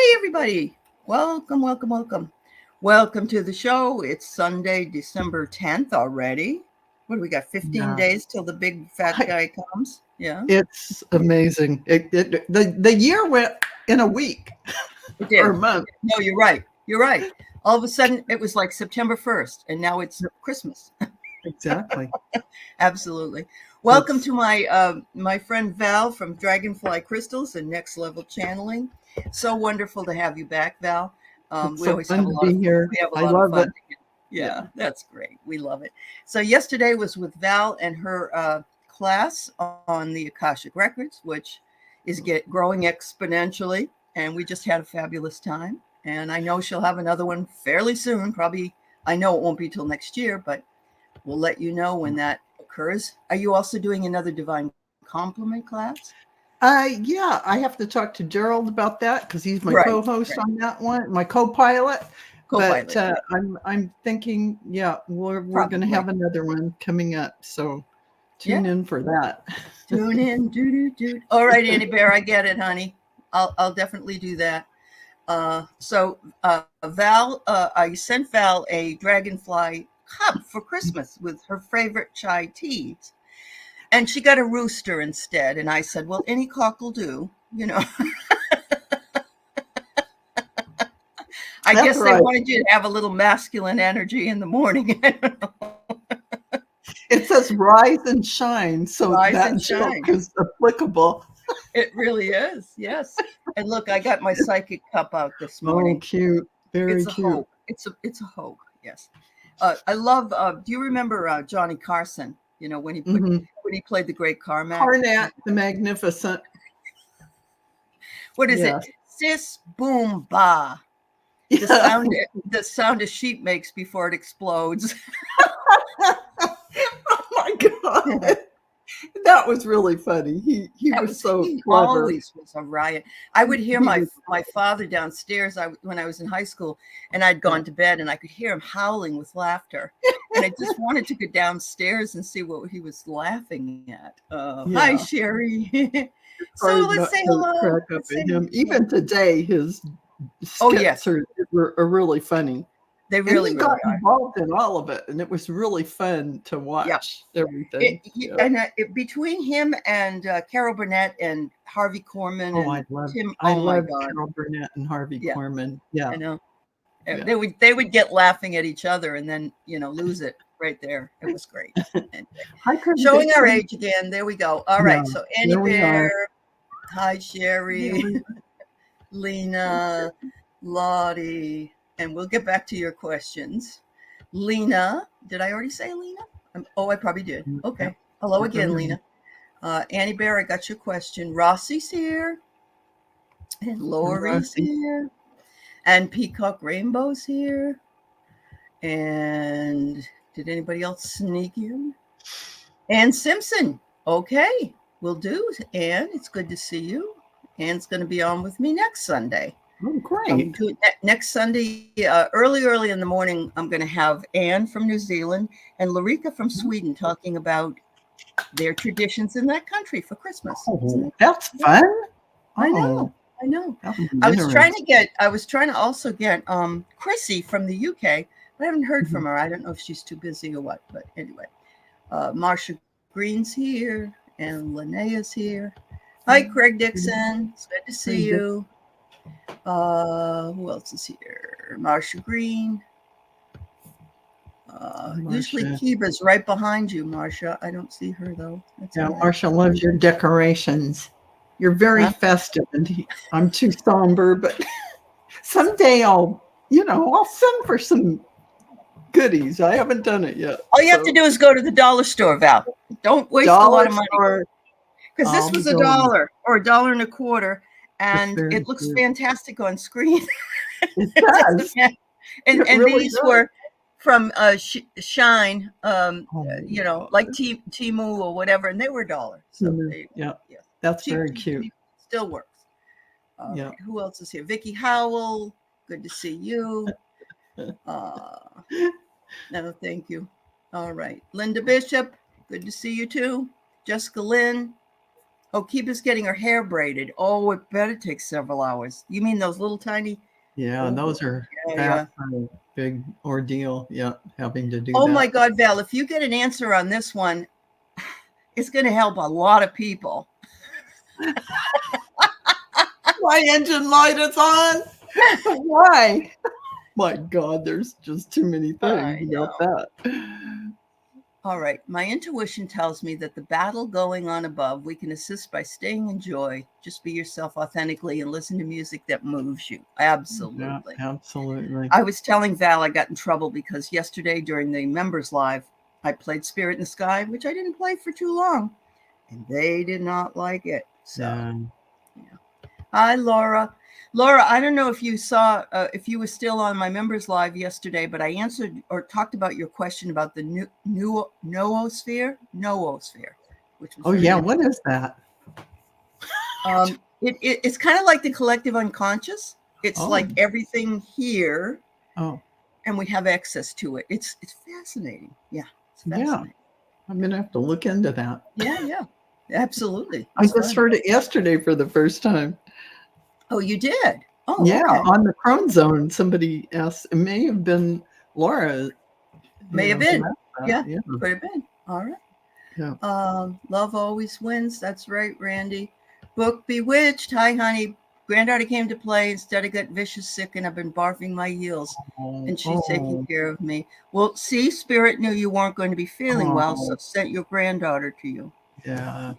Hey, everybody. Welcome, welcome, welcome. Welcome to the show. It's Sunday, December 10th already. What do we got? 15 Yeah, days till the big fat guy comes? Yeah, it's amazing. The year went in a week it or did. a month. No, you're right. You're right. All of a sudden, it was like September 1st, and now it's Christmas. Exactly. Absolutely. Welcome It's to my friend Val from Dragonfly Crystals and Next Level Channeling. So wonderful to have you back, Val. it's We so always have fun a to lot of be here. we have a I lot of love fun it. together. Yeah. Yeah, that's great. We love it. So yesterday was with Val and her class on the Akashic Records, which is growing exponentially, and we just had a fabulous time. And I know she'll have another one fairly soon. Probably, I know it won't be till next year, but we'll let you know when that occurs. Are you also doing another Divine Compliment class? Yeah, I have to talk to Gerald about that because he's my Right, co-host right. on that one, my co-pilot. But Co-pilot, yeah, I'm thinking, yeah, we're going to probably. have another one coming up. So tune Yeah. in for that. Tune in, do. All right, Annie Bear, I get it, honey. I'll definitely do that. Val, I sent Val a Dragonfly cup for Christmas with her favorite chai teas, and she got a rooster instead. And I said, "Well, any cock will do." You know, I That's guess they right. wanted you to have a little masculine energy in the morning. It says rise and shine, so Rise and that joke shine. is applicable. It really is. Yes. And look, I got my psychic cup out this Oh, morning. cute. Very It's a cute. hope. It's a hope. Yes. I love. Do you remember Johnny Carson? You know Mhm. when he played the great Carmack. Karnak the Magnificent. What is it? Yes. Sis boom ba. The Yeah. sound the sound a sheep makes before it explodes. Oh my God. That was really funny. He That was was so he clever. always was a riot. I would hear He my was my father downstairs when I was in high school, and I'd yeah. gone to bed, and I could hear him howling with laughter, and I just wanted to go downstairs and see what he was laughing at. Hi, Yeah. Sherry. So Hard let's not say to hello. crack up Let's say at him. yeah. Even today, his Oh skits yes, are really funny. they And really he got really are. involved in all of it, and it was really fun to Yeah. watch everything. Yeah. Between him and Carol Burnett and Harvey Korman Oh, and Tim, I oh my love God, Carol Burnett and Harvey yeah, Korman. Yeah, I know. yeah. They would get laughing at each other and then lose it right there. It was great. Anyway, Hi, Craig showing our Dixon. age again. There we go. All Yeah, right. So Annie there we are. Bear, hi Hey, Sherry, everyone. Lena, Lottie, and we'll get back to your questions. Lena, did I already say Lena? Oh, I probably did. Yeah, Okay. Hello go again, ahead. Lena. Annie Bear, I got your question. Rossi's here, and And Lori's Rusty. here, and Peacock Rainbow's here. And did anybody else sneak in? Ann Simpson. Okay, will do. Ann, it's good to see you. Ann's going to be on with me next Sunday. Oh, I'm great. doing next Sunday, early in the morning. I'm going to have Anne from New Zealand and Larika from Sweden talking about their traditions in that country for Christmas. Isn't Oh, that? that's Yeah, fun. I Oh, know. I know. that would be interesting. I was trying to also get Chrissy from the UK, but I haven't heard Mhm. from her. I don't know if she's too busy or what, but anyway. Marsha Green's here and Linnea's here. Hi, Craig Dixon. It's good to see Craig Dixon. you. Who else is here? Marsha Green. Usually Marcia. Kiba's right behind you, Marsha. I don't see her though. That's Yeah, all right. Marcia loves your decorations. You're very Huh? festive, and I'm too somber, but someday I'll send for some goodies. I haven't done it yet. All you have to So, do is go to the dollar store, Val. Don't waste a lot dollar of money store, because this I'll be was a going. dollar or $1.25, It's and very it looks cute. fantastic on screen. It It doesn't does. matter. It And really these does. were from Shine, Oh my like God. Timu or whatever, and they were a dollar. So Mhm. they, Yeah, yes, that's cheap, very cheap, cute. cheap, still works. All Yeah. right, who else is here? Vicky Howell, good to see you. Uh, no, thank you. All right, Linda Bishop, good to see you too. Jessica Lynn, Oh, Kiba's getting her hair braided. Oh, it better take several hours. You mean those little tiny? Yeah, Oh, those are yeah. that's a big ordeal. Yeah, having to do Oh that. my God, Val, if you get an answer on this one, it's going to help a lot of people. My engine light is on. Why? My God, there's just too many I things know. about that. All right. My intuition tells me that the battle going on above, we can assist by staying in joy. Just be yourself authentically and listen to music that moves you. Absolutely. Yeah, absolutely. I was telling Val I got in trouble because yesterday during the members live, I played Spirit in the Sky, which I didn't play for too long, and they did not like it. So, yeah. Hi, Laura. Laura, I don't know if you saw, if you were still on my members live yesterday, but I answered or talked about your question about the noosphere, which was Oh very yeah, interesting. what is that? It's kind of like the collective unconscious. It's Oh, like everything here, oh, and we have access to it. It's fascinating. Yeah, it's yeah. fascinating. I'm gonna have to look into that. Yeah, absolutely. I It's just fun. heard it yesterday for the first time. Oh, you did? Oh, Yeah, okay. on the Crone Zone, somebody asked. It may have been Laura. May have Who been. asked that. Yeah, Yeah, could have been. All right. yeah. Love always wins. That's right, Randy. Book Bewitched. Hi, honey. Granddaughter came to play. Instead, I got vicious sick and I've been barfing my heels. And she's taking care of me. Well, see, Spirit knew you weren't going to be feeling well, so sent your granddaughter to you. Yeah.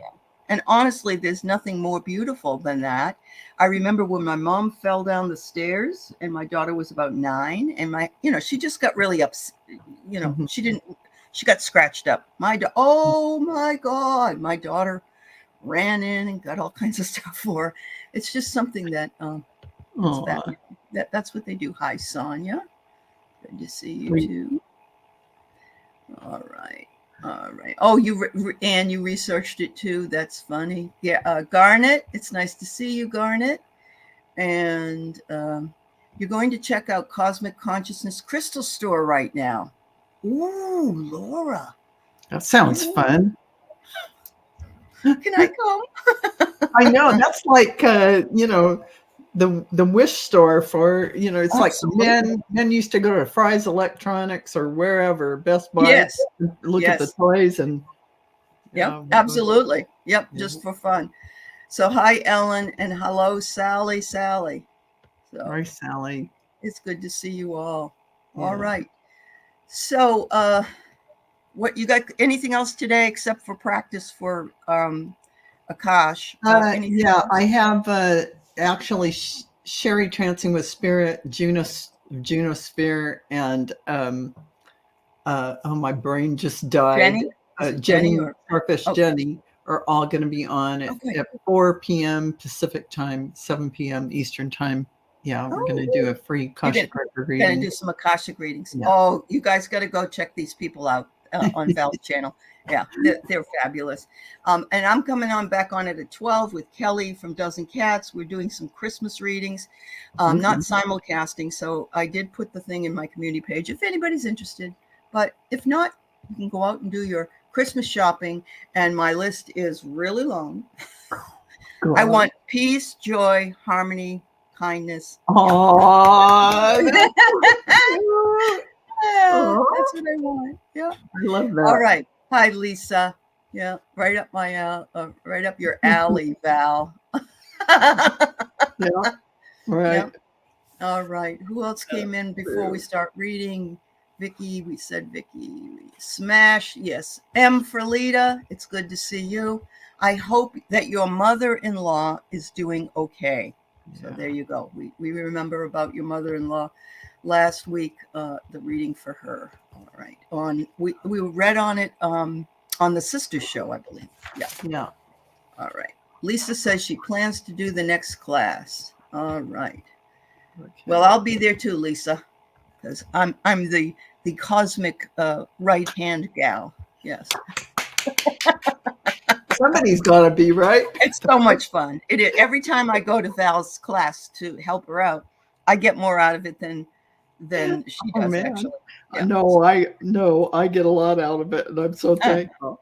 And honestly, there's nothing more beautiful than that. I remember when my mom fell down the stairs and my daughter was about 9 and she just got really upset. Mhm. She got scratched up. Oh my God, my daughter ran in and got all kinds of stuff for her. It's just something that, that's what they do. Hi, Sonia. Good to see you too. All right. All right. Oh, Anne, you researched it too. That's funny. Yeah. Garnet, it's nice to see you, Garnet. And you're going to check out Cosmic Consciousness Crystal Store right now. Ooh, Laura. That sounds fun. Can I come? I know. That's like the Wish store for it's Absolutely. like men used to go to Fry's Electronics or wherever, Best Buy, Yes. look at the toys and yep, absolutely. Yep, just for fun. So hi, Ellen, and hello, Sally. So hi, Sally. It's good to see you all. All right. So what you got? Anything else today except for practice for Akash? Yeah, I have actually Sherry Trancing with Spirit, Juno Sphere, and my brain just died. Jenny, Starfish Jenny are all going to be on at 4 p.m. Pacific time, 7 p.m. Eastern time. Yeah, we're going to do a free Akashic record reading. Going to do some Akashic readings. Yeah. Oh, you guys got to go check these people out on Val's channel. Yeah, they're fabulous. And I'm coming on back on it at 12 with Kelly from Dozen Cats. We're doing some Christmas readings, not simulcasting. So I did put the thing in my community page if anybody's interested. But if not, you can go out and do your Christmas shopping. And my list is really long. I want peace, joy, harmony, kindness. Oh, that's what I want. Yeah, I love that. All right. Hi, Lisa. Yeah, right up your alley, Val. Yeah. Right. Yep. All right. Who else came in before we start reading? Vicky. We said Vicky. Smash. Yes. M for Lita. It's good to see you. I hope that your mother-in-law is doing okay. So there you go. We remember about your mother-in-law last week, the reading for her. All right. We read on it on the Sisters show, I believe. Yeah. All right. Lisa says she plans to do the next class. All right. Okay. Well, I'll be there too, Lisa, because I'm the cosmic right hand gal. Yes. Somebody's got to be, right? It's so much fun. Every time I go to Val's class to help her out, I get more out of it than she does, actually. Yeah. No, I get a lot out of it, and I'm so thankful.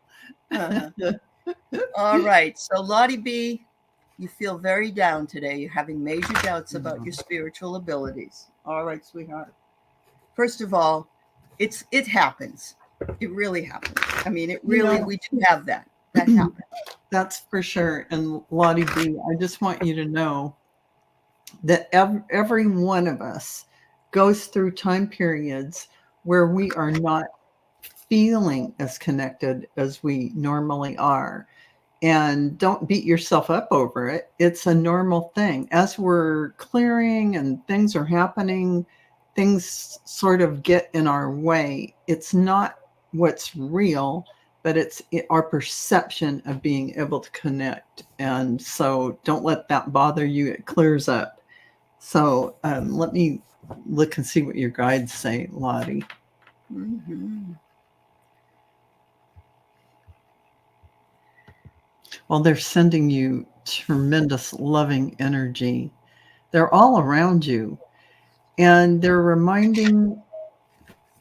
All right. So Lottie B, you feel very down today. You're having major doubts about your spiritual abilities. All right, sweetheart. First of all, it happens. It really happens. I mean, it really, we do have that. That happens. That's for sure. And Lottie B, I just want you to know that every one of us goes through time periods where we are not feeling as connected as we normally are. And don't beat yourself up over it. It's a normal thing. As we're clearing and things are happening, things sort of get in our way. It's not what's real, but it's our perception of being able to connect. And so don't let that bother you. It clears up. So let me look and see what your guides say, Lottie. Mm-hmm. Well, they're sending you tremendous loving energy. They're all around you. And they're reminding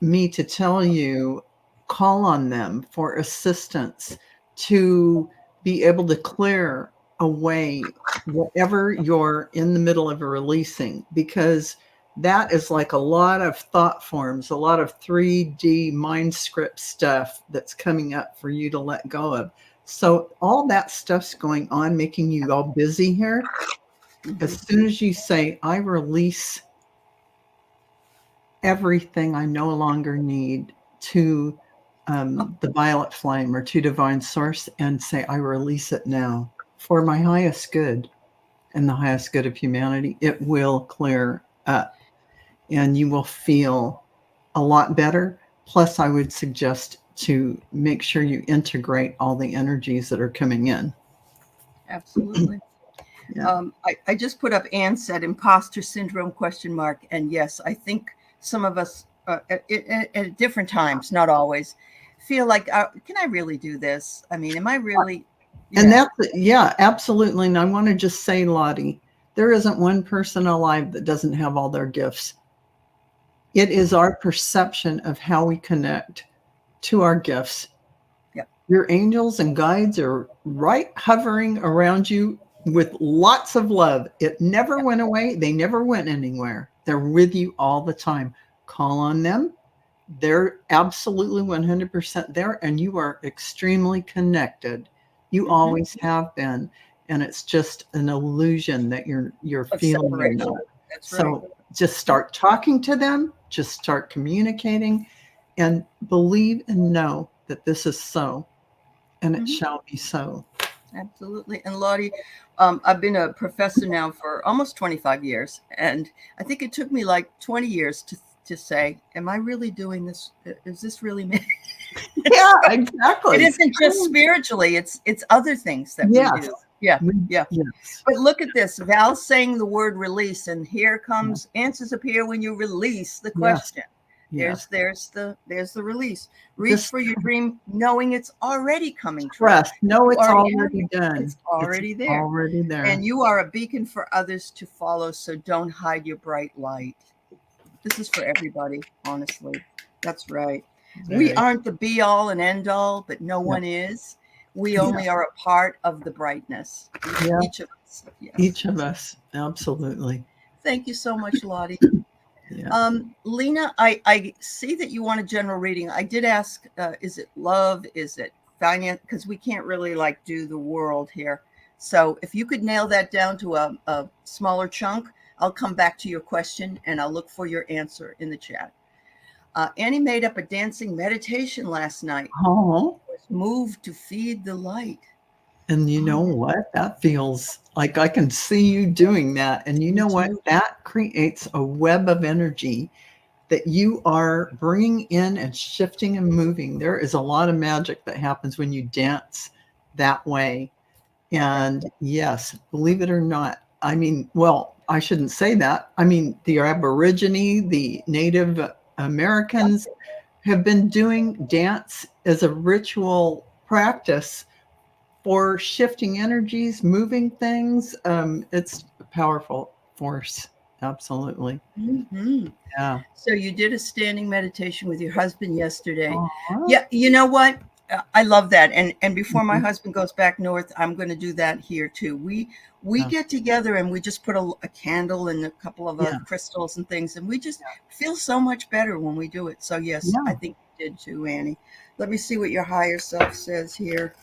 me to tell you, call on them for assistance to be able to clear away whatever you're in the middle of releasing, because that is like a lot of thought forms, a lot of 3D mind script stuff that's coming up for you to let go of. So all that stuff's going on, making you all busy here. As soon as you say, I release everything I no longer need to the violet flame or to divine source, and say, I release it now for my highest good and the highest good of humanity, it will clear up and you will feel a lot better. Plus, I would suggest to make sure you integrate all the energies that are coming in. Absolutely. Yeah. I just put up, Anne said, imposter syndrome ? And yes, I think some of us at different times, not always, feel like, can I really do this? I mean, am I really? Yeah. And that's, absolutely. And I want to just say, Lottie, there isn't one person alive that doesn't have all their gifts. It is our perception of how we connect to our gifts. Yep. Your angels and guides are right hovering around you with lots of love. It never went away. They never went anywhere. They're with you all the time. Call on them. They're absolutely 100% there, and you are extremely connected. You always have been, and it's just an illusion that you're feeling that. That's so right. Just start talking to them. Just start communicating, and believe and know that this is so, and it shall be so. Absolutely. And Lottie, I've been a professor now for almost 25 years. And I think it took me like 20 years to say, am I really doing this? Is this really me? Yeah, exactly. It isn't just spiritually. It's other things that we do. Yeah. Yes. But look at this. Val saying the word release, and here comes answers appear when you release the question. There's the release. Reach for your dream, knowing it's already coming true. No, it's already done. It's already there. Already there. And you are a beacon for others to follow, so don't hide your bright light. This is for everybody, honestly. That's right. We aren't the be all and end all, but no one is. We only are a part of the brightness. Each of us. Yes. Each of us. Absolutely. Thank you so much, Lottie. Lena, I see that you want a general reading. I did ask, is it love? Is it finance? Because we can't really do the world here. So if you could nail that down to a smaller chunk, I'll come back to your question and I'll look for your answer in the chat. Annie made up a dancing meditation last night. Was moved to feed the light. And you know what? That feels like I can see you doing that. And you know what? That creates a web of energy that you are bringing in and shifting and moving. There is a lot of magic that happens when you dance that way. And yes, believe it or not, I mean, well, I shouldn't say that. I mean, the Aborigine, the Native Americans have been doing dance as a ritual practice for shifting energies, moving things. It's a powerful force. Absolutely. Yeah. So you did a standing meditation with your husband yesterday. Yeah. You know what? I love that. And before my husband goes back north, I'm going to do that here too. We get together and we just put a candle and a couple of crystals and things, and we just feel so much better when we do it. So yes, I think you did too, Annie. Let me see what your higher self says here.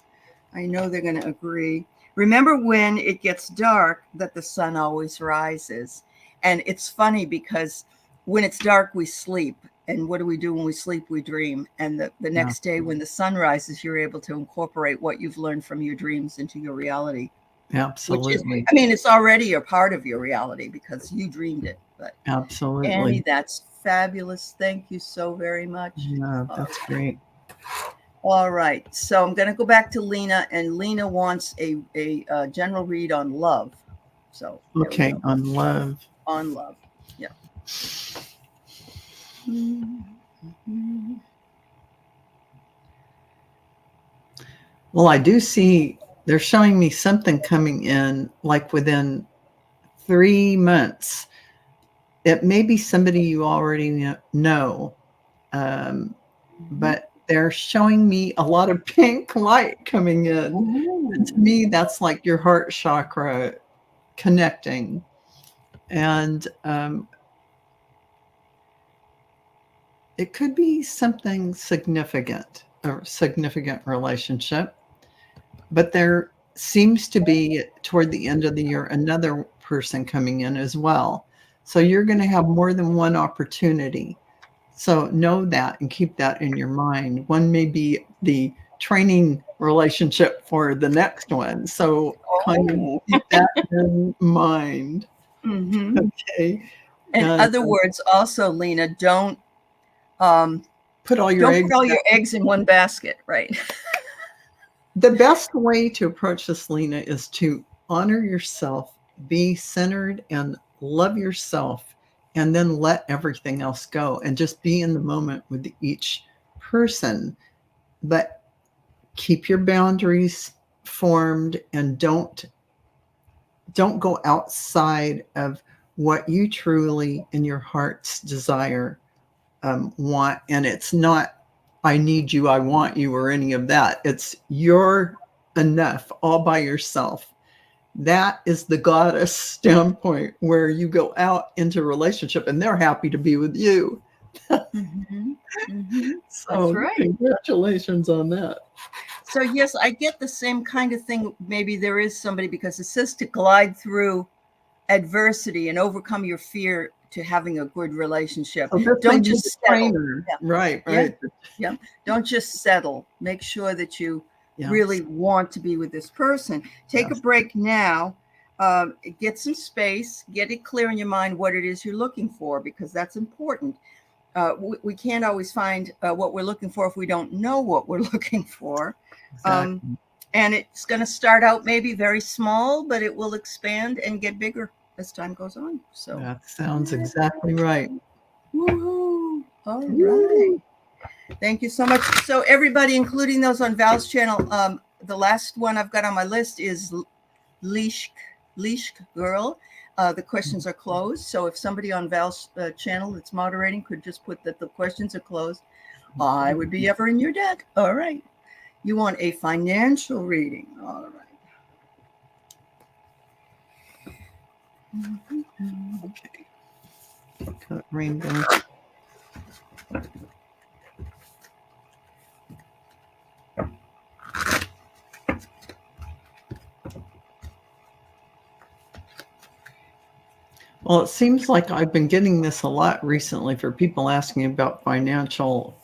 I know they're going to agree. Remember when it gets dark that the sun always rises. And it's funny because when it's dark, we sleep. And what do we do when we sleep? We dream. And the next day when the sun rises, you're able to incorporate what you've learned from your dreams into your reality. Absolutely. It's already a part of your reality because you dreamed it. But absolutely. Annie, that's fabulous. Thank you so very much. Yeah, that's great. All right. So I'm going to go back to Lena, and Lena wants a general read on love. So okay, on love. On love. Yeah. Mm-hmm. Well, I do see they're showing me something coming in like within 3 months. It may be somebody you already know, but they're showing me a lot of pink light coming in. And to me, that's like your heart chakra connecting. And it could be something significant, a significant relationship. But there seems to be, toward the end of the year, another person coming in as well. So you're going to have more than one opportunity. So know that and keep that in your mind. One may be the training relationship for the next one. So kind of keep that in mind. Okay. In other words, also, Lena, don't put all your eggs in one basket, right? The best way to approach this, Lena, is to honor yourself, be centered, and love yourself, and then let everything else go and just be in the moment with each person. But keep your boundaries formed and don't go outside of what you truly in your heart's desire want. And it's not I need you, I want you, or any of that. It's you're enough all by yourself. That is the goddess standpoint where you go out into a relationship and they're happy to be with you. So that's right. Congratulations on that. So yes, I get the same kind of thing. Maybe there is somebody, because it says to glide through adversity and overcome your fear to having a good relationship. Don't just settle. Right. Yeah. Don't just settle. Make sure that you really want to be with this person. Take a break now. Get some space. Get it clear in your mind what it is you're looking for, because that's important. We can't always find what we're looking for if we don't know what we're looking for. Exactly. And it's going to start out maybe very small, but it will expand and get bigger as time goes on. So that sounds exactly right. Woohoo! All right. Thank you so much. So everybody, including those on Val's channel, the last one I've got on my list is Leash Girl. The questions are closed. So if somebody on Val's channel that's moderating could just put that the questions are closed, I would be ever in your debt. All right. You want a financial reading. All right. Okay. Got rainbow. Well, it seems like I've been getting this a lot recently for people asking about financial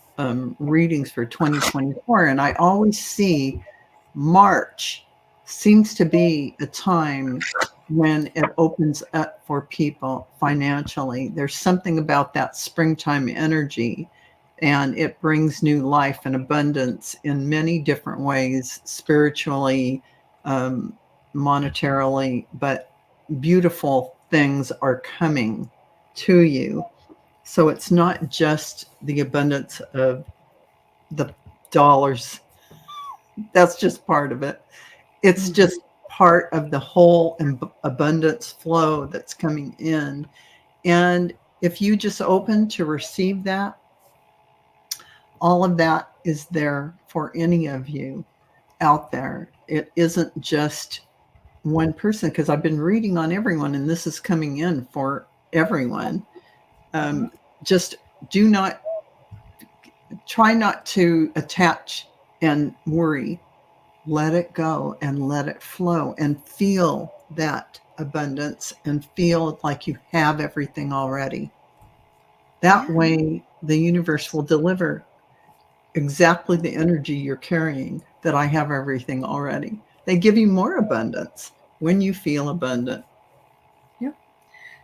readings for 2024. And I always see March seems to be a time when it opens up for people financially. There's something about that springtime energy, and it brings new life and abundance in many different ways, spiritually, monetarily, but beautiful things are coming to you. So it's not just the abundance of the dollars. That's just part of it. It's just part of the whole abundance flow that's coming in. And if you just open to receive that, all of that is there for any of you out there. It isn't just one person, because I've been reading on everyone, and this is coming in for everyone. Just try not to attach and worry. Let it go and let it flow and feel that abundance and feel like you have everything already. That way, the universe will deliver exactly the energy you're carrying, that I have everything already. They give you more abundance when you feel abundant. Yeah.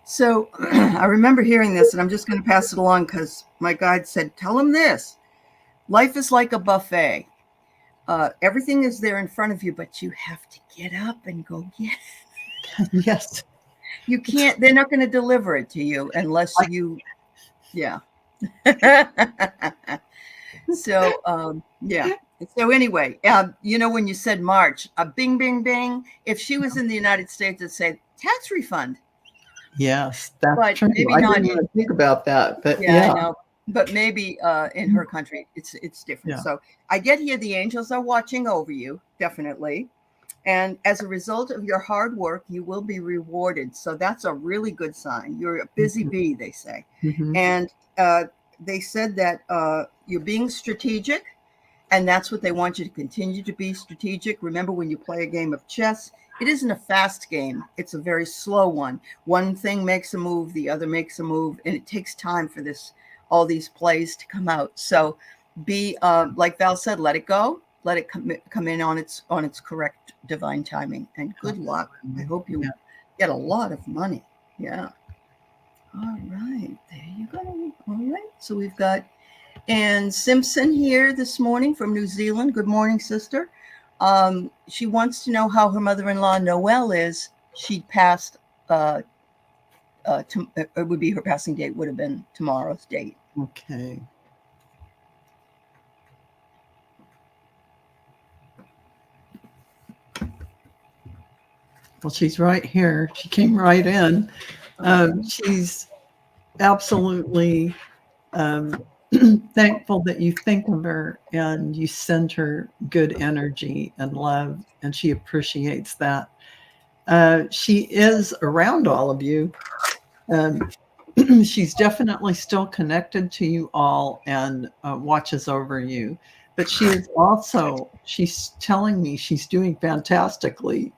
So I remember hearing this, and I'm just going to pass it along because my guide said, tell them this. Life is like a buffet. Everything is there in front of you, but you have to get up and go get it. Yes. You can't, they're not going to deliver it to you unless you, yeah. So, yeah. So anyway, you know, when you said March, bing, bing, bing, if she was in the United States, it'd say tax refund. Yes, that's but true. Maybe I not didn't even think about that, but yeah. I know. But maybe in her country, it's different. Yeah. So I get here, the angels are watching over you, definitely. And as a result of your hard work, you will be rewarded. So that's a really good sign. You're a busy bee, they say. And they said that you're being strategic, and that's what they want you to continue to be strategic. Remember, when you play a game of chess, it isn't a fast game. It's a very slow one. One thing makes a move, the other makes a move, and it takes time for all these plays to come out. So be, like Val said, let it go. Let it come in on its correct divine timing. And good luck. I hope you get a lot of money. Yeah. All right. There you go. All right. So we've got Ann Simpson here this morning from New Zealand. Good morning, sister. She wants to know how her mother-in-law Noelle is. She passed. It would be her passing date. Would have been tomorrow's date. Okay. Well, she's right here. She came right in. She's absolutely thankful that you think of her and you send her good energy and love, and she appreciates that. She is around all of you. She's definitely still connected to you all and watches over you. But she is also, she's telling me she's doing fantastically.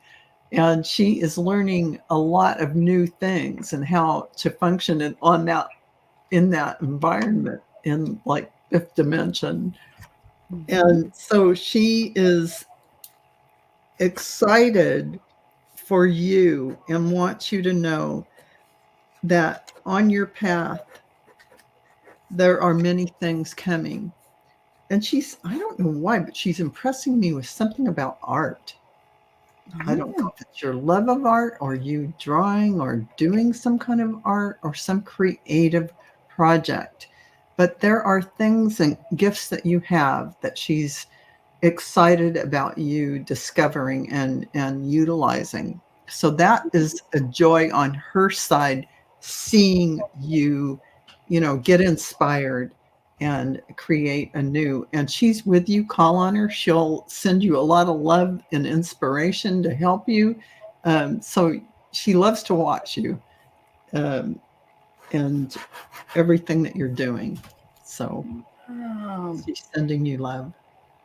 And she is learning a lot of new things and how to function in that environment in like fifth dimension. And so she is excited for you and wants you to know that on your path, there are many things coming. And I don't know why, but she's impressing me with something about art. I don't know if it's your love of art or you drawing or doing some kind of art or some creative project. But there are things and gifts that you have that she's excited about you discovering and utilizing. So that is a joy on her side, seeing you, get inspired and create anew. And she's with you. Call on her. She'll send you a lot of love and inspiration to help you. So she loves to watch you and everything that you're doing. So she's sending you love.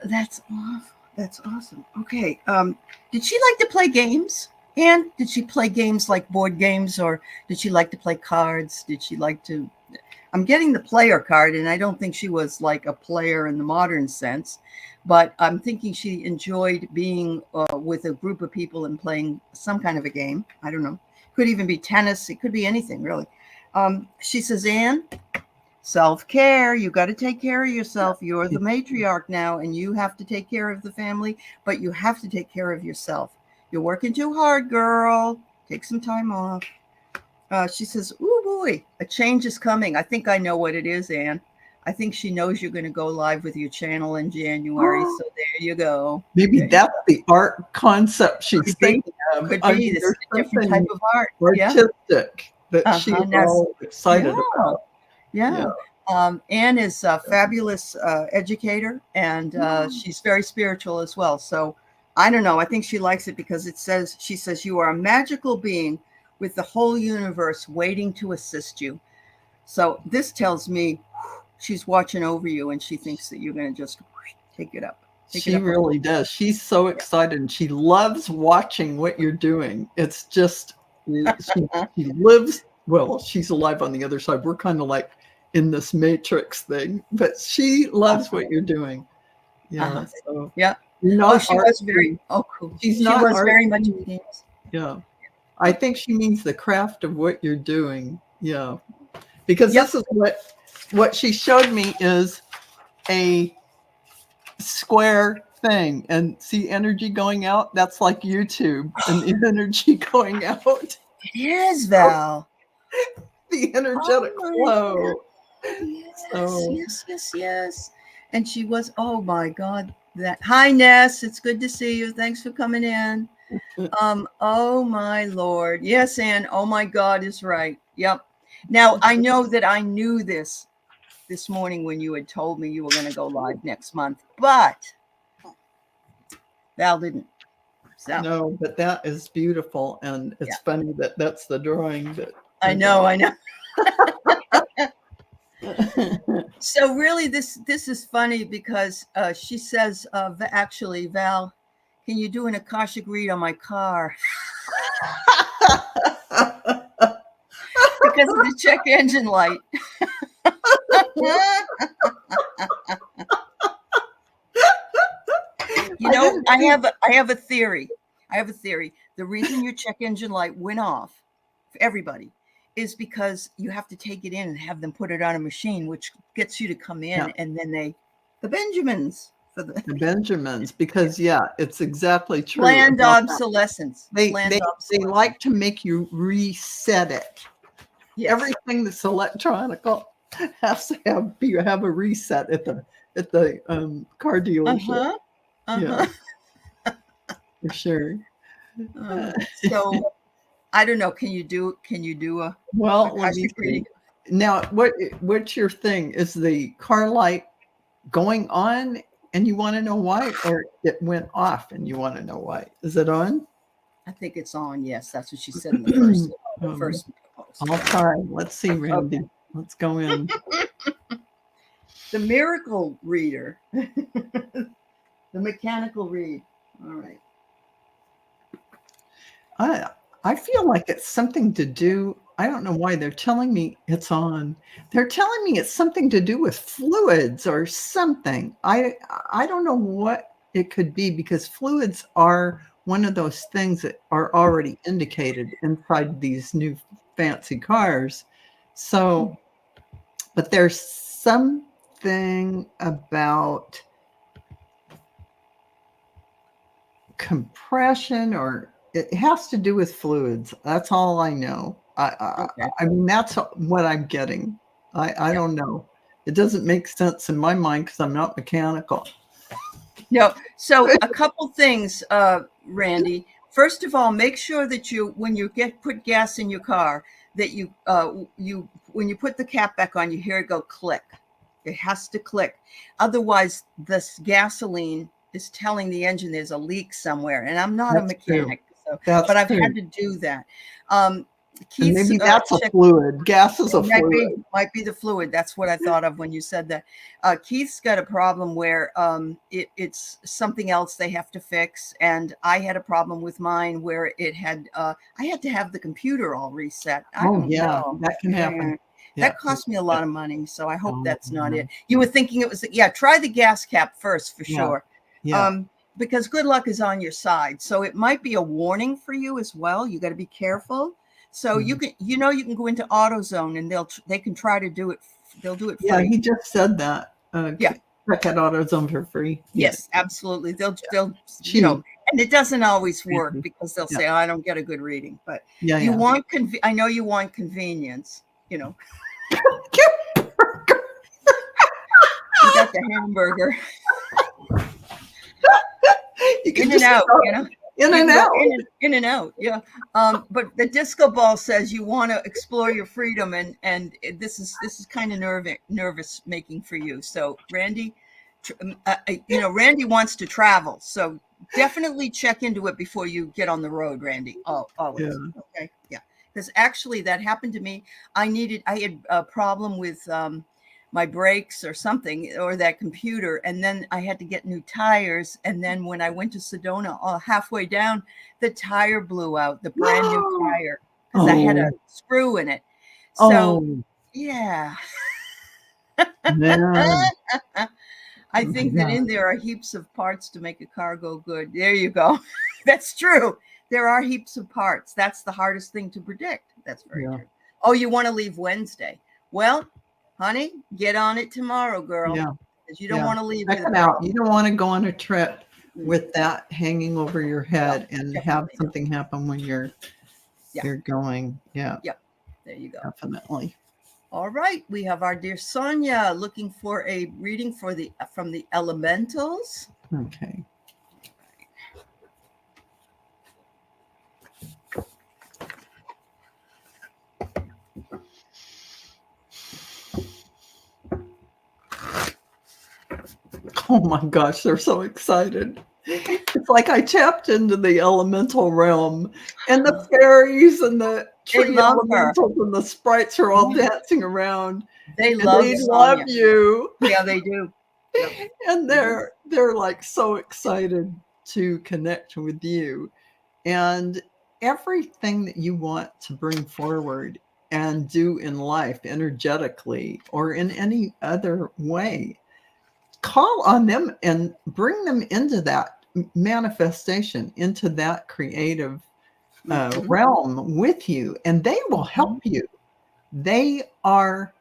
That's awesome. That's awesome. Okay. Did she like to play games? And did she play games like board games, or did she like to play cards? Did she like to... I'm getting the player card, and I don't think she was like a player in the modern sense, but I'm thinking she enjoyed being with a group of people and playing some kind of a game. I don't know. Could even be tennis. It could be anything, really. She says, Anne, self-care. You got to take care of yourself. You're the matriarch now, and you have to take care of the family, but you have to take care of yourself. You're working too hard, girl. Take some time off. She says, ooh, boy, a change is coming. I think I know what it is, Anne. I think she knows you're going to go live with your channel in January. So there you go. Maybe that's the art concept she's thinking of. Could be. This is a different type of art. Artistic that she's all excited about. Yeah. Anne is a fabulous educator, and she's very spiritual as well. So I don't know. I think she likes it because she says, you are a magical being with the whole universe waiting to assist you. So this tells me she's watching over you, and she thinks that you're going to just take it up. She really does. She's so excited, and she loves watching what you're doing. It's just, she lives, well, she's alive on the other side. We're kind of like in this matrix thing, but she loves what you're doing. Yeah. So yeah. Not she was very, cool. She was very much engaged. Yeah. I think she means the craft of what you're doing. Yeah. Because this is what she showed me is a square thing, and see energy going out. That's like YouTube, and the energy going out. It is, Val. The energetic flow. Yes. And she was, oh my God. Hi, Ness. It's good to see you. Thanks for coming in. Oh my Lord. Yes, Anne. Oh my God is right. Yep. Now I know that I knew this morning when you had told me you were going to go live next month, but Val didn't. So. No, but that is beautiful, and it's funny that that's the drawing that I know. So really, this is funny because she says, actually, Val, can you do an Akashic read on my car? Because of the check engine light. You know, I have a theory. The reason your check engine light went off for everybody is because you have to take it in and have them put it on a machine, which gets you to come in, and then the Benjamins for the Benjamins, because it's exactly true. Planned obsolescence. They like to make you reset it. Yes. Everything that's electronic has to have a reset at the car dealership. Yeah, for sure. So I don't know. Can you do a reading? Now, what's your thing? Is the car light going on and you want to know why, or it went off and you want to know why? Is it on? I think it's on. Yes, that's what she said in the first. I'll try. Let's see, Randy. Okay. Let's go in. The miracle reader. The mechanical read. All right. I feel like it's something to do. I don't know why they're telling me it's on. They're telling me it's something to do with fluids or something. I don't know what it could be, because fluids are one of those things that are already indicated inside these new fancy cars. So, but there's something about compression, or it has to do with fluids. That's all I know. I mean, that's what I'm getting. I don't know. It doesn't make sense in my mind because I'm not mechanical. No. So a couple things, Randy. First of all, make sure that when you put gas in your car, that when you put the cap back on, you hear it go click. It has to click. Otherwise, this gasoline is telling the engine there's a leak somewhere. And I'm not a mechanic, but I've had to do that. Maybe that's a fluid. Gas is a fluid. Might be the fluid. That's what I thought of when you said that. Keith's got a problem where it's something else they have to fix, and I had a problem with mine where it had I had to have the computer all reset. That can happen. That cost me a lot of money, so I hope that's not it. You were thinking it was try the gas cap first for sure. Because good luck is on your side. So it might be a warning for you as well. You got to be careful. So you can go into AutoZone and they can try to do it. They'll do it free. Yeah, he just said that. Check out AutoZone for free. Yes, absolutely. They'll and it doesn't always work because they'll say, I don't get a good reading. But you want I know you want convenience, You got the hamburger. You can in and out, In and out. In and out. Yeah. But the disco ball says you want to explore your freedom, and this is kind of nervous making for you. So Randy, Randy wants to travel. So definitely check into it before you get on the road, Randy. Always. Yeah. Okay. Yeah. Because actually that happened to me. I had a problem with my brakes or something, or that computer, and then I had to get new tires. And then when I went to Sedona, halfway down, the tire blew out, the brand new tire, because I had a screw in it. So yeah. Man. I think that in there are heaps of parts to make a car go good. There you go. That's true. There are heaps of parts. That's the hardest thing to predict. That's very true. Oh, you want to leave Wednesday? Well, honey, get on it tomorrow, girl. Yeah. Because you don't want to leave. Check it out. You don't want to go on a trip with that hanging over your head and have something happen when you're going. Yeah. Yeah. There you go. Definitely. All right. We have our dear Sonia looking for a reading from the elementals. Okay. Oh my gosh, they're so excited. It's like I tapped into the elemental realm, and the fairies and the tree elementals and the sprites are all dancing around. They love you. Yeah, they do. Yep. And they're like so excited to connect with you. And everything that you want to bring forward and do in life energetically or in any other way, call on them and bring them into that manifestation, into that creative realm with you, and they will help you. They are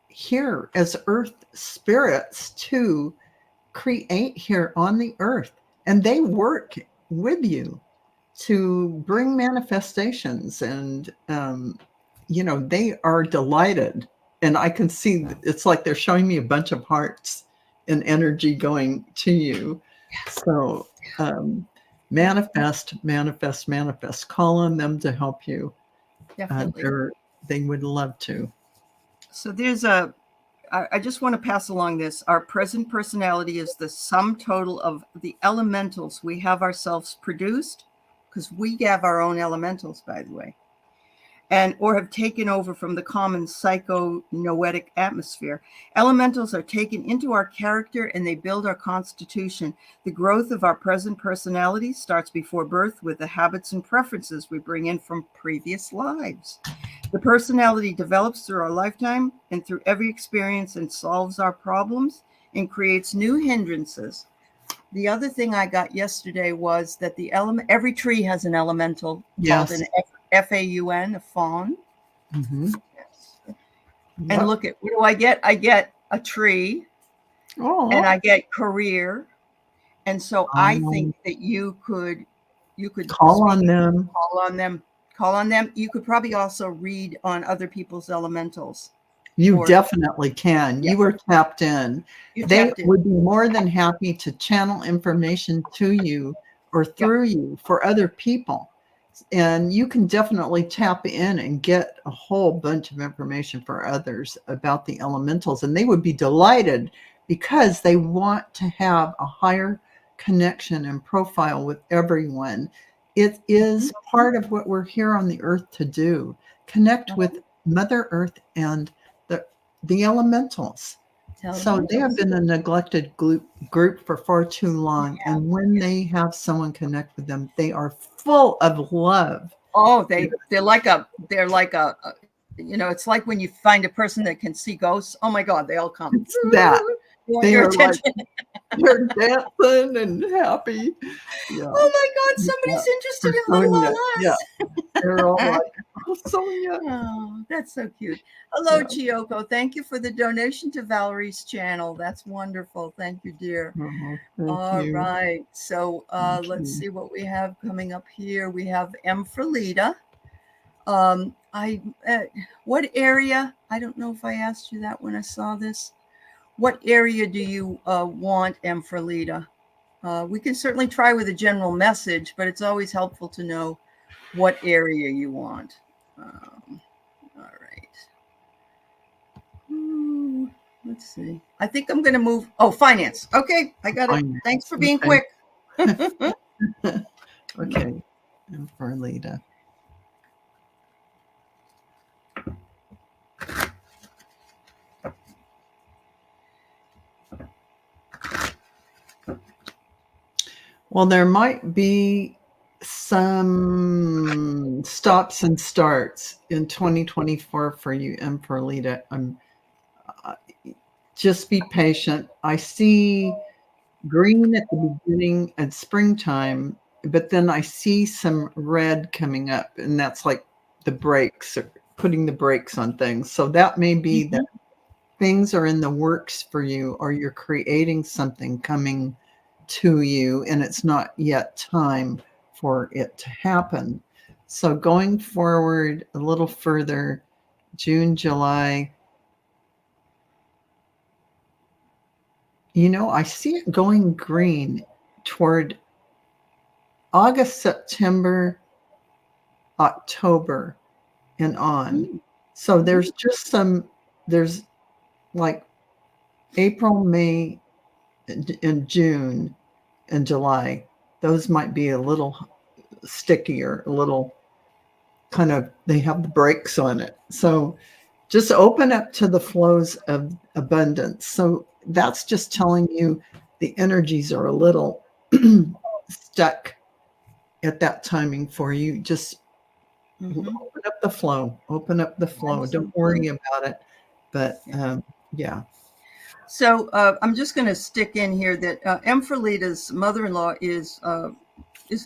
here as earth spirits to create here on the earth, and they work with you to bring manifestations, and they are delighted. And I can see it's like they're showing me a bunch of hearts and energy going to you. So manifest. Call on them to help you. Definitely. They would love to. So I just want to pass along this. Our present personality is the sum total of the elementals we have ourselves produced, because we have our own elementals, by the way, or have taken over from the common psycho-noetic atmosphere. Elementals are taken into our character and they build our constitution. The growth of our present personality starts before birth with the habits and preferences we bring in from previous lives. The personality develops through our lifetime and through every experience and solves our problems and creates new hindrances. The other thing I got yesterday was that every tree has an elemental called an Faun, a faun. Mm-hmm. Yes. And look at, what do I get? I get a tree, and I get career. And so I think that you could call on them. Call on them. You could probably also read on other people's elementals. You definitely can. You were tapped in. They would be more than happy to channel information to you or through you for other people. And you can definitely tap in and get a whole bunch of information for others about the elementals. And they would be delighted because they want to have a higher connection and profile with everyone. It is part of what we're here on the earth to do. Connect with Mother Earth and the elementals. So they have been a neglected group for far too long. And when they have someone connect with them, they are full of love. Oh, they're like a it's like when you find a person that can see ghosts. Oh my God, they all come. It's that. They are like, they're dancing and happy. Yeah. Oh my God, somebody's interested in little us. Yeah. They're all like, oh, Sonia. Oh, that's so cute. Hello, Chiyoko. Thank you for the donation to Valerie's channel. That's wonderful. Thank you, dear. All right. So let's see what we have coming up here. We have M for Lita. What area? I don't know if I asked you that when I saw this. What area do you want, M for Lita? We can certainly try with a general message, but it's always helpful to know what area you want. All right. Let's see. I think I'm going to move. Oh, finance. Okay, I got it. Thanks for being quick. Okay. And for Lita. Well, there might be some stops and starts in 2024 for you and for Lita. Just be patient. I see green at the beginning and springtime, but then I see some red coming up, and that's like the brakes, or putting the brakes on things. So that may be that things are in the works for you, or you're creating something coming to you, and it's not yet time for it to happen. So going forward a little further, June, July, I see it going green toward August, September, October, and on. So there's like April, May, and June and July. Those might be a little stickier, a little kind of, they have the brakes on it. So just open up to the flows of abundance. So that's just telling you the energies are a little stuck at that timing for you. Just open up the flow. Open up the flow. Absolutely. Don't worry about it. But yeah. So I'm just going to stick in here that M. for Lita's mother-in-law is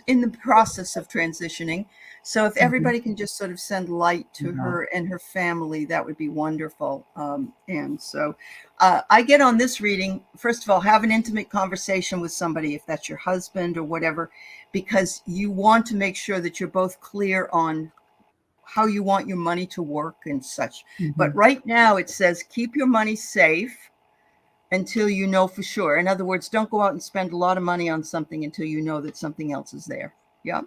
in the process of transitioning. So if everybody can just sort of send light to her and her family, that would be wonderful. And so I get on this reading, first of all, have an intimate conversation with somebody, if that's your husband or whatever, because you want to make sure that you're both clear on how you want your money to work and such. But right now it says, keep your money safe until you know for sure. In other words, don't go out and spend a lot of money on something until you know that something else is there. Yeah.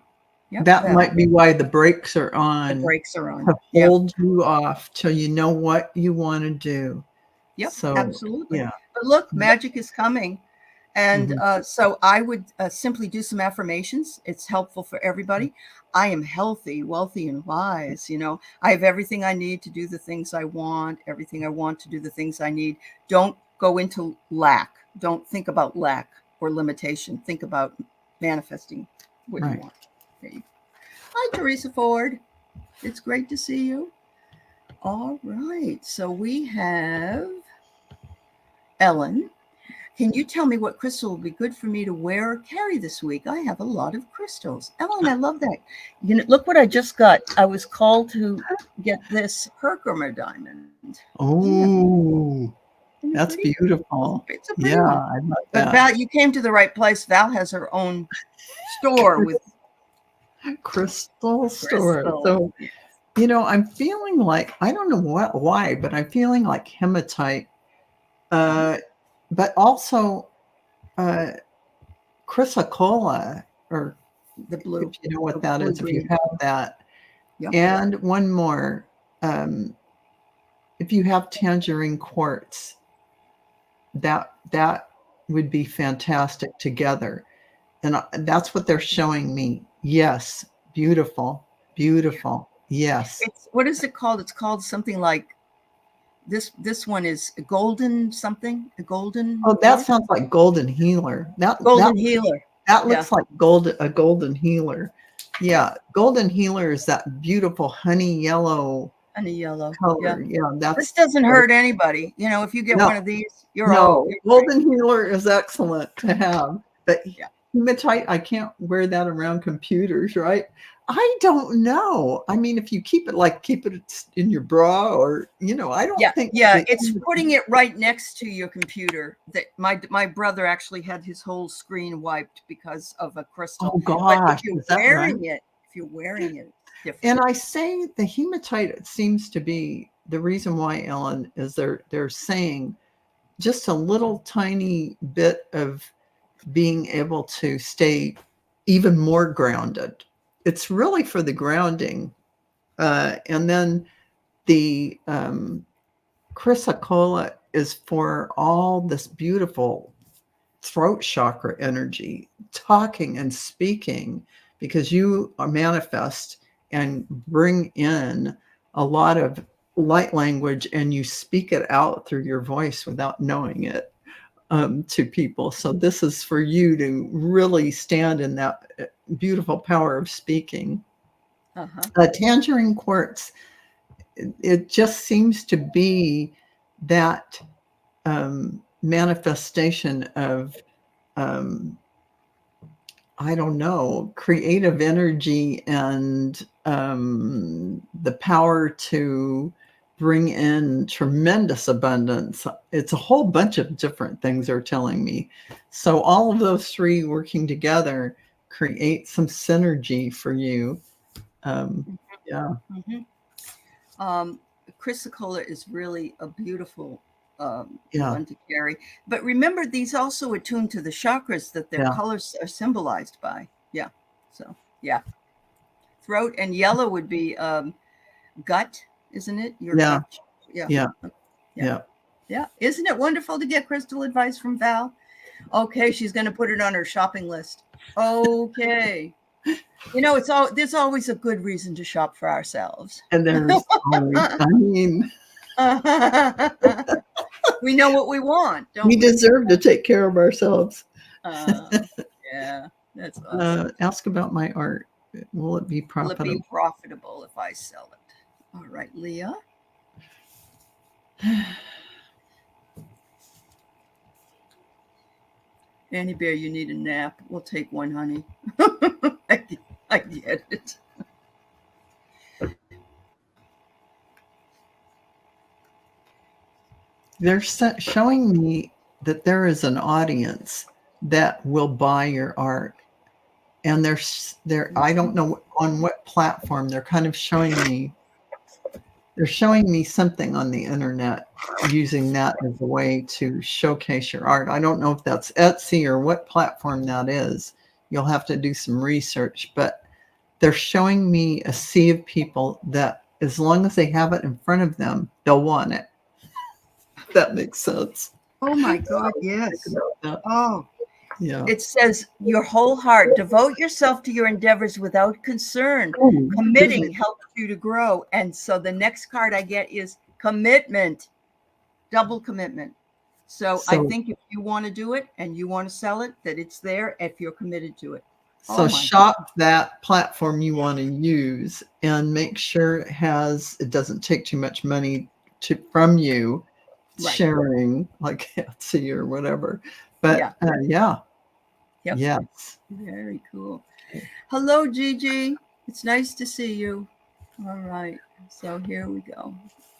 Yep, that might be why the brakes are on. The brakes are on. To hold you off till you know what you want to do. Yep, so, absolutely. Yeah. But look, magic is coming. And so I would simply do some affirmations. It's helpful for everybody. I am healthy, wealthy, and wise. I have everything I need to do the things I want, everything I want to do the things I need. Don't go into lack. Don't think about lack or limitation. Think about manifesting what you want. There you go. Hi, Teresa Ford. It's great to see you. All right. So we have Ellen. Can you tell me what crystal will be good for me to wear or carry this week? I have a lot of crystals. Ellen, I love that. Look what I just got. I was called to get this Herkimer diamond. Oh, that's beautiful. It's a pretty one. I love that. But Val, you came to the right place. Val has her own store with crystal store. So, I'm feeling like, I don't know why, but I'm feeling like hematite. But also chrysocolla, or the blue. If you know what that is, if you have that. Yep. And one more, if you have tangerine quartz, that would be fantastic together. And that's what they're showing me. Yes, beautiful, beautiful. Yes. What is it called? It's called something like, this one is a golden something, a golden. Oh, that sounds like golden healer. Healer. That looks like a golden healer. Yeah, golden healer is that beautiful honey yellow color. Yeah, this doesn't hurt anybody. If you get one of these, you're golden healer is excellent to have. But hematite, I can't wear that around computers, right? I don't know. I mean, if you keep it in your bra, or I don't think. Yeah, it's putting it right next to your computer. That my brother actually had his whole screen wiped because of a crystal. Oh gosh! But if you're wearing it, it's different. And I say the hematite, it seems to be the reason why, Ellen, is they're saying just a little tiny bit of being able to stay even more grounded. It's really for the grounding. And then the chrysocolla is for all this beautiful throat chakra energy, talking and speaking, because you are manifest and bring in a lot of light language and you speak it out through your voice without knowing it to people. So this is for you to really stand in that beautiful power of speaking. Tangerine quartz, it just seems to be that manifestation of I don't know, creative energy and the power to bring in tremendous abundance. It's a whole bunch of different things they're telling me. So all of those three working together create some synergy for you. Yeah. Chrysocolla is really a beautiful one to carry. But remember, these also attune to the chakras that their colors are symbolized by. Yeah. So, yeah. Throat and yellow would be gut, isn't it? Your gut. Yeah. Isn't it wonderful to get crystal advice from Val? Okay, she's going to put it on her shopping list. Okay. You know, there's always a good reason to shop for ourselves. And there's always, we know what we want, don't we? We deserve to take care of ourselves. Yeah, that's awesome. Ask about my art. Will it be profitable? Will it be profitable if I sell it? All right, Leah. Annie Bear, you need a nap. We'll take one, honey. I get it. They're showing me that there is an audience that will buy your art. And they're I don't know on what platform. They're kind of showing me. They're showing me something on the internet using that as a way to showcase your art. I don't know if that's Etsy or what platform that is. You'll have to do some research, but they're showing me a sea of people that as long as they have it in front of them, they'll want it. If that makes sense. Oh my God, yes. Oh, yeah. It says your whole heart, devote yourself to your endeavors without concern. Committing helps you to grow. And so the next card I get is commitment, double commitment. So I think if you want to do it and you want to sell it, that it's there if you're committed to it. So shop that platform you want to use and make sure it doesn't take too much money from you sharing like Etsy or whatever. But Yep. Yes. Very cool. Hello, Gigi. It's nice to see you. All right. So here we go.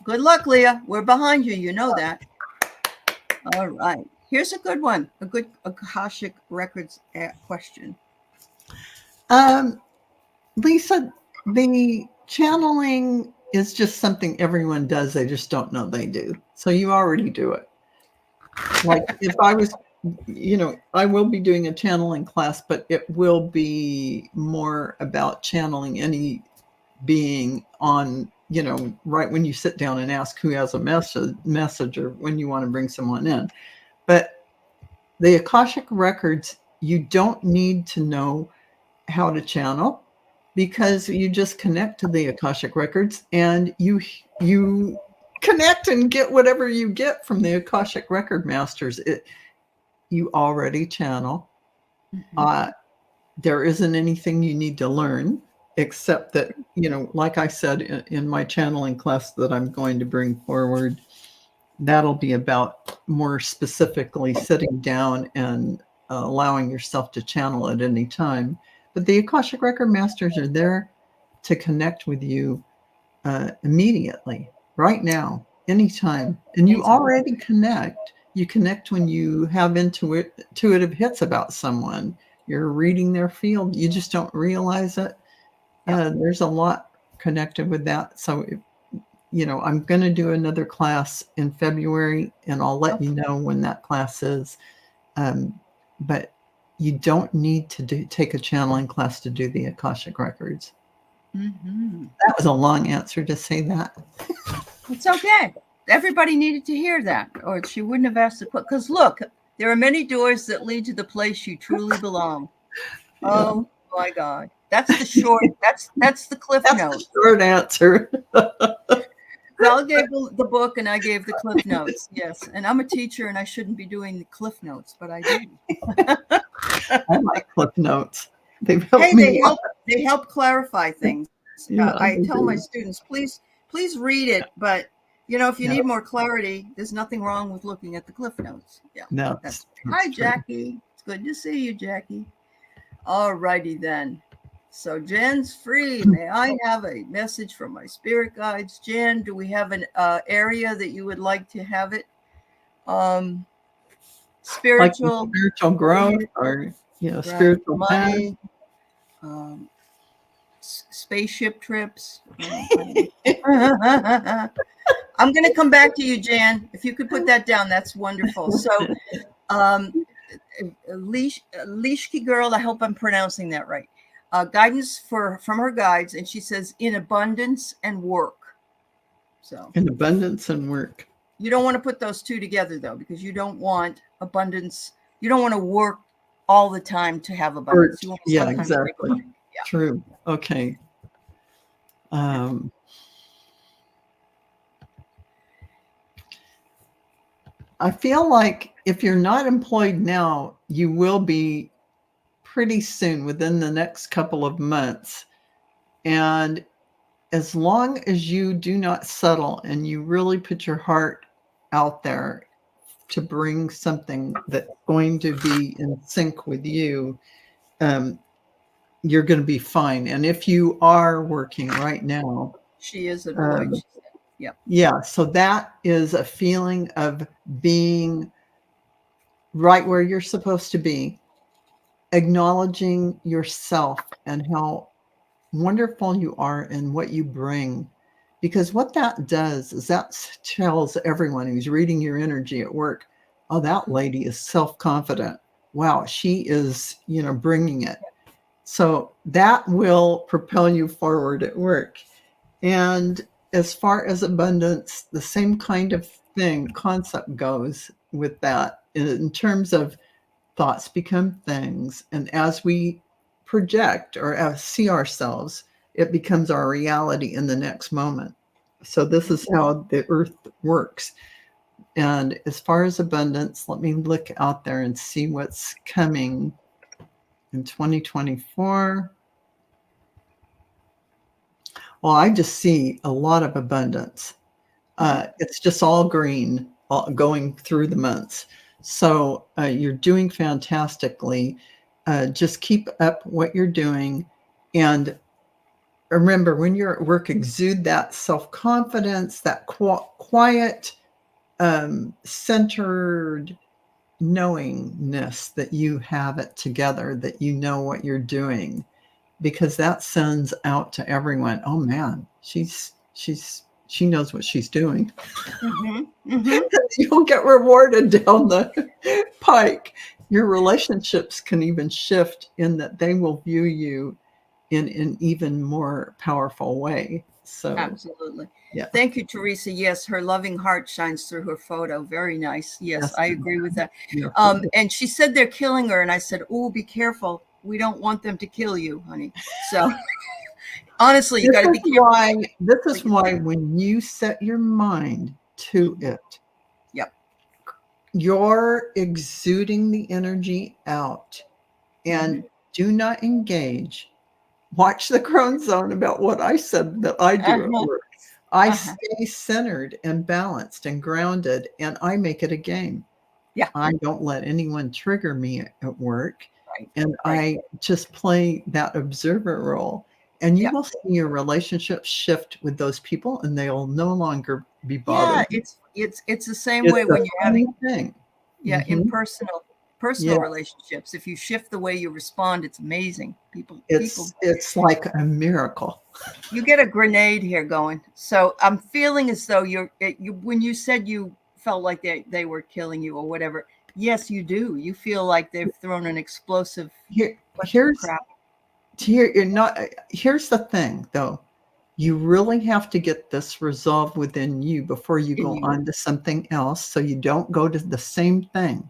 Good luck, Leah. We're behind you. You know that. All right. Here's a good one. A good Akashic Records question. Lisa, the channeling is just something everyone does. They just don't know they do. So you already do it. Like if I was, I will be doing a channeling class, but it will be more about channeling any being on, right when you sit down and ask who has a message or when you want to bring someone in. But the Akashic Records, you don't need to know how to channel because you just connect to the Akashic Records and you connect and get whatever you get from the Akashic Record Masters. You already channel. There isn't anything you need to learn except that, like I said in my channeling class that I'm going to bring forward, that'll be about more specifically sitting down and allowing yourself to channel at any time. But the Akashic Record Masters are there to connect with you immediately, right now, anytime. And you already connect. You connect when you have intuitive hits about someone. You're reading their field. You just don't realize it. There's a lot connected with that. So, I'm going to do another class in February, and I'll let you know when that class is. But you don't need to take a channeling class to do the Akashic records. Mm-hmm. That was a long answer to say that. It's okay. Everybody needed to hear that, or she wouldn't have asked the question. Because look, there are many doors that lead to the place you truly belong. Yeah. Oh my God. That's the short, that's the cliff notes. The short answer. Val gave the book and I gave the cliff notes. Yes. And I'm a teacher and I shouldn't be doing the cliff notes, but I do. I like cliff notes. They've helped me. They help clarify things. Yeah, I tell my students, please read it. But, if you need more clarity, there's nothing wrong with looking at the cliff notes. Yeah. No, Hi, Jackie. It's good to see you, Jackie. All righty then. So Jen's free. May I have a message from my spirit guides? Jen, do we have an area that you would like to have it? Spiritual, like spiritual growth, or spiritual money, spaceship trips. I'm going to come back to you, Jan. If you could put that down, that's wonderful. So, Lishki girl, I hope I'm pronouncing that right. Guidance from her guides, and she says in abundance and work. So in abundance and work. You don't want to put those two together though, because you don't want abundance. You don't want to work all the time to have abundance. You want to exactly. Yeah. True. Okay. I feel like if you're not employed now, you will be pretty soon, within the next couple of months. And as long as you do not settle and you really put your heart out there to bring something that's going to be in sync with you, you're going to be fine. And if you are working right now, she is employed. Yeah. So that is a feeling of being right where you're supposed to be, acknowledging yourself and how wonderful you are and what you bring. Because what that does is that tells everyone who's reading your energy at work, oh, that lady is self-confident. Wow, she is, bringing it. So that will propel you forward at work. And as far as abundance, the same kind of concept goes with that in terms of thoughts become things. And as we project or see ourselves, it becomes our reality in the next moment. So this is how the earth works. And as far as abundance, let me look out there and see what's coming in 2024. Well, I just see a lot of abundance. It's just all green going through the months. So you're doing fantastically. Just keep up what you're doing. And remember, when you're at work, exude that self-confidence, that quiet, centered knowingness that you have it together, that you know what you're doing, because that sends out to everyone, oh man, she knows what she's doing. Mm-hmm. Mm-hmm. You'll get rewarded down the pike. Your relationships can even shift in that they will view you in an even more powerful way. So absolutely. Yeah. Thank you, Teresa. Yes, her loving heart shines through her photo. Very nice. Yes, I agree with that. And she said they're killing her. And I said, oh, be careful. We don't want them to kill you, honey. So honestly, you got to be careful. This is why when you set your mind to it, you're exuding the energy out, and do not engage. Watch the crone zone about what I said that I do at work. I stay centered and balanced and grounded, and I make it a game. Yeah. I don't let anyone trigger me at work. Right. And I just play that observer role. And you will see your relationship shift with those people, and they'll no longer be bothered. Yeah, it's the same way when you're having thing. Yeah, in personal relationships. If you shift the way you respond, it's amazing. It's like a miracle. You get a grenade here going. So I'm feeling as though when you said you felt like they were killing you or whatever, Yes, you do. You feel like they've thrown an explosive crap. Here's the thing, though. You really have to get this resolved within you before you go on to something else, so you don't go to the same thing.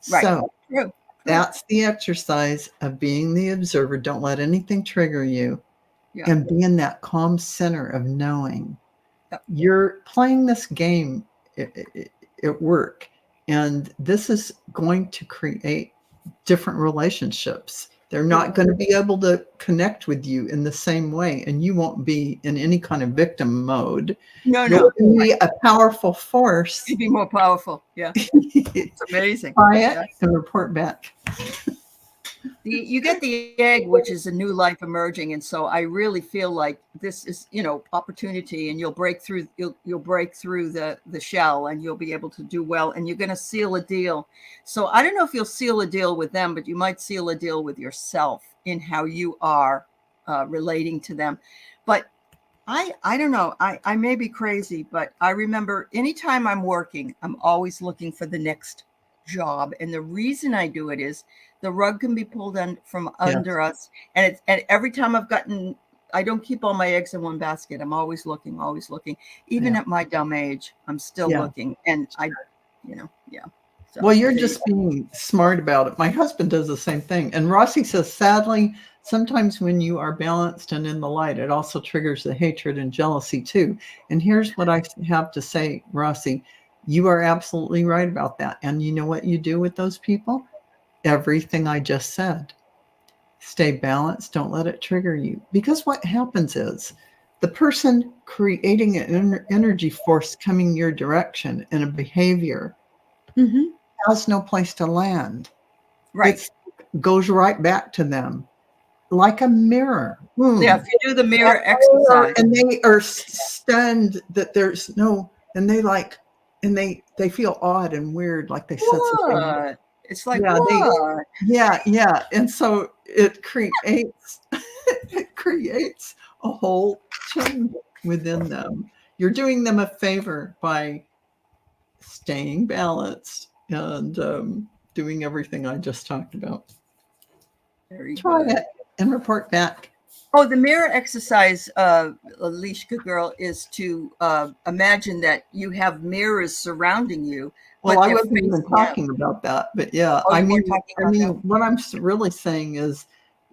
Right. So True. that's the exercise of being the observer. Don't let anything trigger you. And be in that calm center of knowing. You're playing this game at work, and this is going to create different relationships. They're not going to be able to connect with you in the same way, and you won't be in any kind of victim mode. You'll be a powerful force. You'll be more powerful. Yeah. It's amazing. Try it and report back. You get the egg, which is a new life emerging, and so I really feel like this is, opportunity, and you'll break through. You'll break through the shell, and you'll be able to do well, and you're going to seal a deal. So I don't know if you'll seal a deal with them, but you might seal a deal with yourself in how you are relating to them. But I don't know. I may be crazy, but I remember anytime I'm working, I'm always looking for the next job, and the reason I do it is the rug can be pulled from under us, and every time I don't keep all my eggs in one basket. I'm always looking, even at my dumb age. I'm still looking, and So, well, you're just being smart about it. My husband does the same thing, and Rossi says, sadly, sometimes when you are balanced and in the light, it also triggers the hatred and jealousy too. And here's what I have to say, Rossi. You are absolutely right about that. And you know what you do with those people? Everything I just said. Stay balanced. Don't let it trigger you. Because what happens is the person creating an energy force coming your direction and a behavior has no place to land. Right. It goes right back to them like a mirror. Yeah, if you do the mirror exercise. And they are stunned that there's no, and they feel odd and weird, like they said something. It's like, what? Yeah. And so it creates a whole change within them. You're doing them a favor by staying balanced and doing everything I just talked about. Try it and report back. Oh, the mirror exercise, Leishka girl, is to imagine that you have mirrors surrounding you. Well, I wasn't even talking about that, but yeah, I mean, what I'm really saying is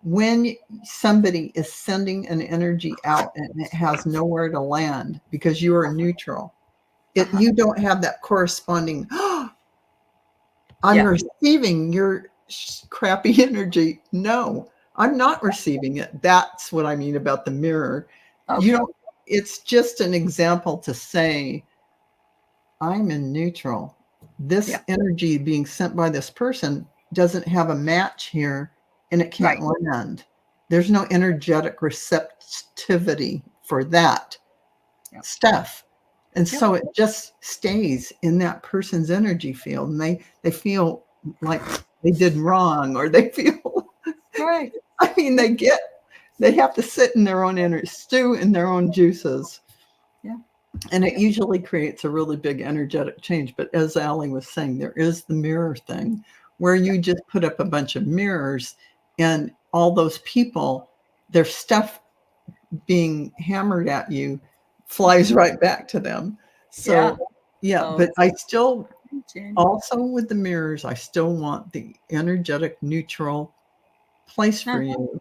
when somebody is sending an energy out and it has nowhere to land because you are neutral, you don't have that corresponding, I'm receiving your crappy energy. No, I'm not receiving it. That's what I mean about the mirror. Okay. It's just an example to say, I'm in neutral. This energy being sent by this person doesn't have a match here and it can't land. There's no energetic receptivity for that stuff. And so it just stays in that person's energy field, and they feel like they did wrong, or they feel right. I mean, they have to sit in their own energy, stew in their own juices. Yeah. And it usually creates a really big energetic change. But as Allie was saying, there is the mirror thing where you just put up a bunch of mirrors and all those people, their stuff being hammered at you flies right back to them. So but I still also with the mirrors, I still want the energetic neutral place for you.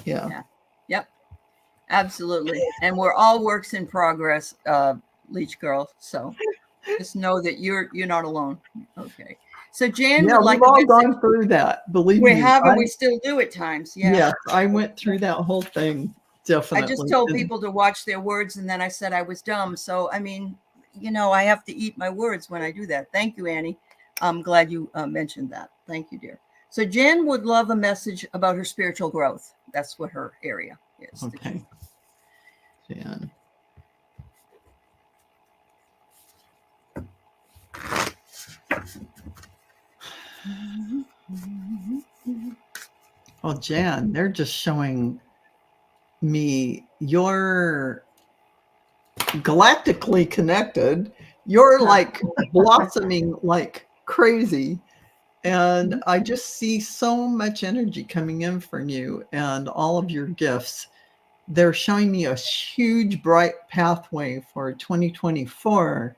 Yeah. Yep. Absolutely. And we're all works in progress, Leech Girl. So just know that you're not alone. Okay. So Jan would like we've all gone through that. Believe me. We have, and we still do at times. Yeah. Yes, I went through that whole thing. Definitely. I just told people to watch their words, and then I said I was dumb. So I mean, I have to eat my words when I do that. Thank you, Annie. I'm glad you mentioned that. Thank you, dear. So Jan would love a message about her spiritual growth. That's what her area is. Okay. Jan. Well, Jan, they're just showing me you're galactically connected. You're like blossoming like crazy. And I just see so much energy coming in from you and all of your gifts. They're showing me a huge, bright pathway for 2024.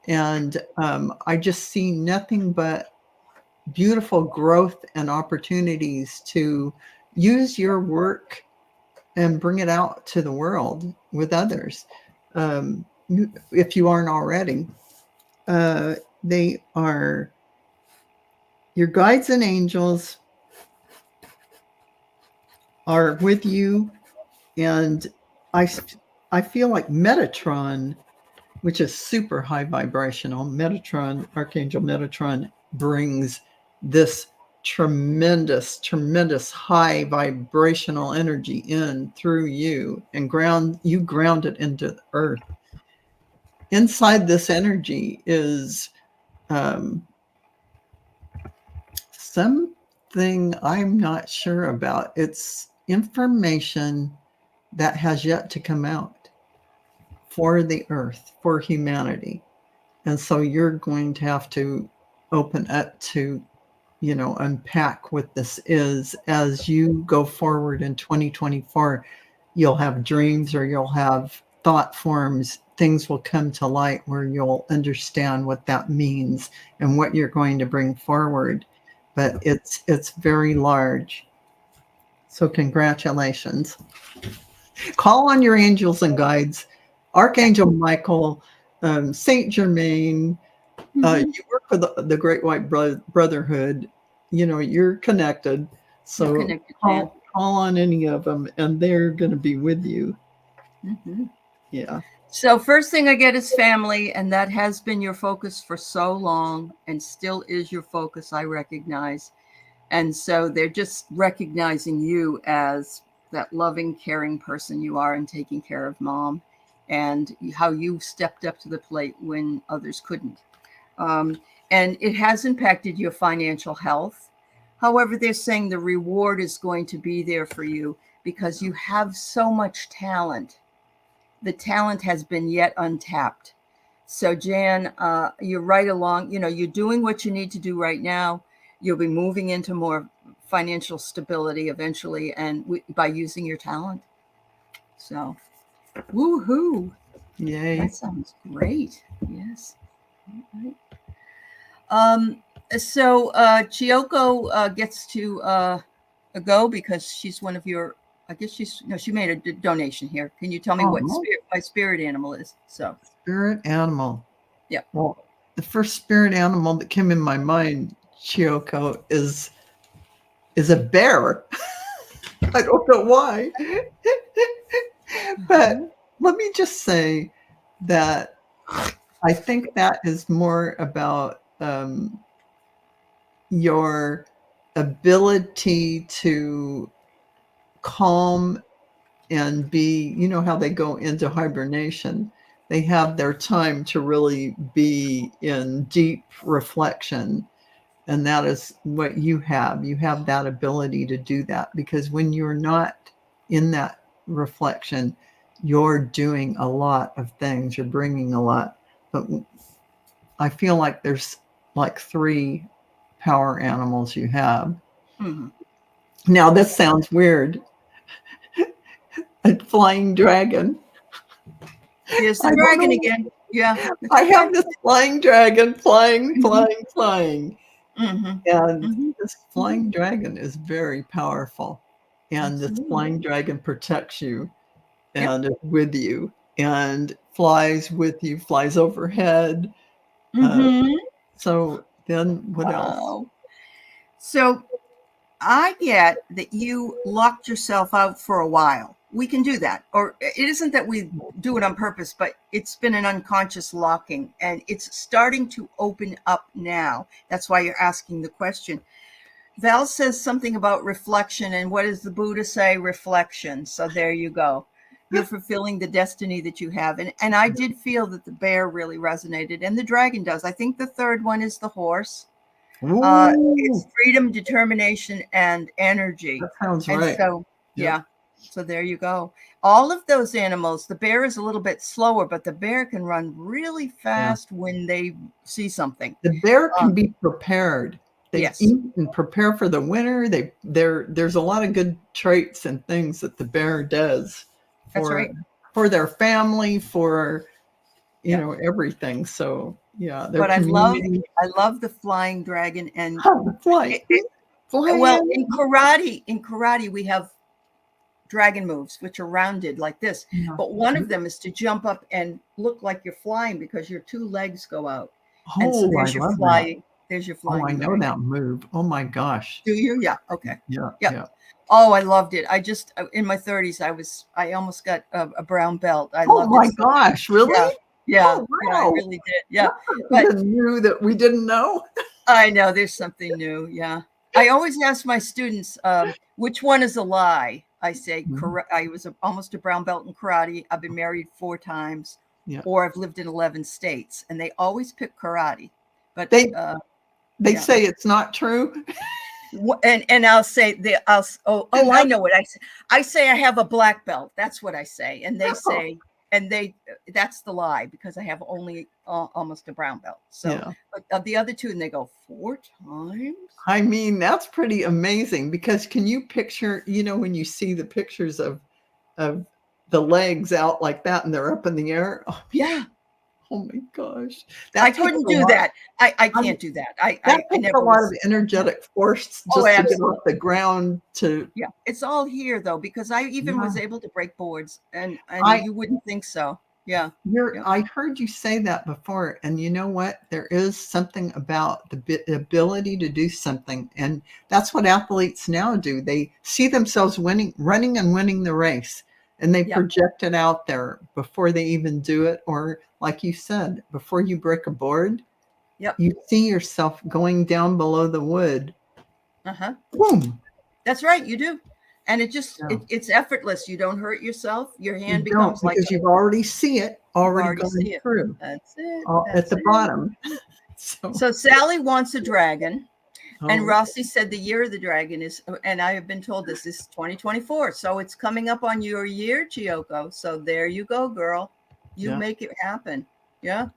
And I just see nothing but beautiful growth and opportunities to use your work and bring it out to the world with others. If you aren't already, they are your guides and angels are with you. And I feel like Metatron, which is super high vibrational, Archangel Metatron brings this tremendous high vibrational energy in through you and ground it into the earth. Inside this energy is something I'm not sure about. It's information that has yet to come out for the earth, for humanity. And so you're going to have to open up to, unpack what this is as you go forward in 2024. You'll have dreams or you'll have thought forms. Things will come to light where you'll understand what that means and what you're going to bring forward. But it's very large. So congratulations. Call on your angels and guides, Archangel Michael, Saint Germain. You work for the Great White Brotherhood. You're connected. So call on any of them, and they're going to be with you. Yeah. So first thing I get is family, and that has been your focus for so long and still is your focus, I recognize. And so they're just recognizing you as that loving, caring person you are and taking care of mom and how you stepped up to the plate when others couldn't. And it has impacted your financial health. However, they're saying the reward is going to be there for you because you have so much talent. The talent has been yet untapped. So Jan, you're right along, you're doing what you need to do right now. You'll be moving into more financial stability eventually and by using your talent. So, woohoo. Yay. That sounds great. Yes. All right. So Chiyoko gets to go because she's one of your, I guess she made a donation here. Can you tell me what my spirit animal is? So spirit animal. Yeah. Well, the first spirit animal that came in my mind, Chiyoko, is a bear. I don't know why. But let me just say that I think that is more about your ability to calm and be, how they go into hibernation. They have their time to really be in deep reflection. And that is what you have. You have that ability to do that because when you're not in that reflection, you're doing a lot of things. You're bringing a lot. But I feel like there's like 3 power animals you have. Mm-hmm. Now, this sounds weird. A flying dragon. Here's the dragon again. Yeah. I have this flying dragon flying. Mm-hmm. And this flying dragon is very powerful. And this flying dragon protects you and is with you and flies with you, flies overhead. So then what else? So I get that you locked yourself out for a while. We can do that. Or it isn't that we do it on purpose, but it's been an unconscious locking and it's starting to open up now. That's why you're asking the question. Val says something about reflection. And what does the Buddha say? Reflection. So there you go. You're fulfilling the destiny that you have. And I did feel that the bear really resonated and the dragon does. I think the third one is the horse. It's freedom, determination, and energy. That sounds and right. So, yeah. So there you go. All of those animals, the bear is a little bit slower, but the bear can run really fast when they see something. The bear can be prepared. They eat and prepare for the winter. There's a lot of good traits and things that the bear does for their family, for everything. So their community. I love the flying dragon and flying. Well, in karate we have dragon moves, which are rounded like this. But one of them is to jump up and look like you're flying because your two legs go out. And so there's your flying. There's your flying. Oh, I know that move. Oh my gosh. Do you? Yeah. Okay. Yeah. Oh, I loved it. I just in my 30s, I almost got a brown belt. I loved it. Oh my gosh, really? Yeah. Oh, wow. Yeah, I really did. Yeah. But new that we didn't know. I know there's something new. Yeah. I always ask my students, which one is a lie? I say, I was almost a brown belt in karate. I've been married 4 times, or I've lived in 11 states, and they always pick karate. But they say it's not true. And I'll say I know what I say. I say I have a black belt. That's what I say, and they say, that's the lie because I have only almost a brown belt. So, but the other 2, and they go 4 times. I mean, that's pretty amazing because can you picture, when you see the pictures of the legs out like that and they're up in the air? Oh, yeah. Oh my gosh. I couldn't do that. I can't do that. I never a lot of energetic force just to get off the ground to. Yeah. It's all here though, because I even was able to break boards and you wouldn't think so. Yeah. I heard you say that before. And you know what? There is something about the ability to do something. And that's what athletes now do. They see themselves running and winning the race. And they project it out there before they even do it. Or like you said, before you break a board, you see yourself going down below the wood. Boom. That's right. You do. And it just, it's effortless. You don't hurt yourself. Your hand becomes like. Because you already see it already going through. That's it. At the bottom. So Sally wants a dragon. And Rossi said the year of the dragon is, and I have been told this is 2024. So it's coming up on your year, Chiyoko. So there you go, girl. You make it happen. Yeah.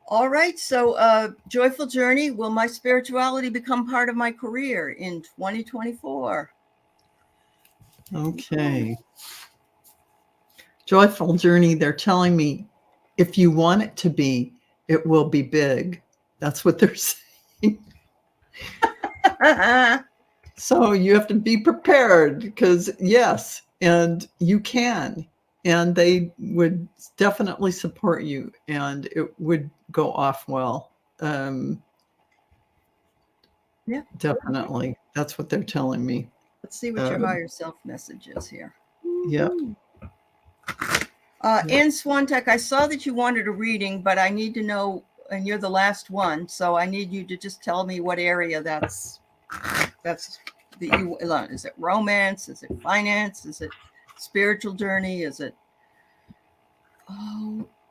All right. So joyful journey. Will my spirituality become part of my career in 2024? Okay. Joyful journey. They're telling me if you want it to be, it will be big. That's what they're saying. So you have to be prepared because yes, and you can, and they would definitely support you and it would go off well. Definitely. That's what they're telling me. Let's see what your higher self message is here. Yeah. Ann Swantek, I saw that you wanted a reading, but I need to know, and you're the last one, so I need you to just tell me what area that's is it romance? Is it finance? Is it spiritual journey? Is it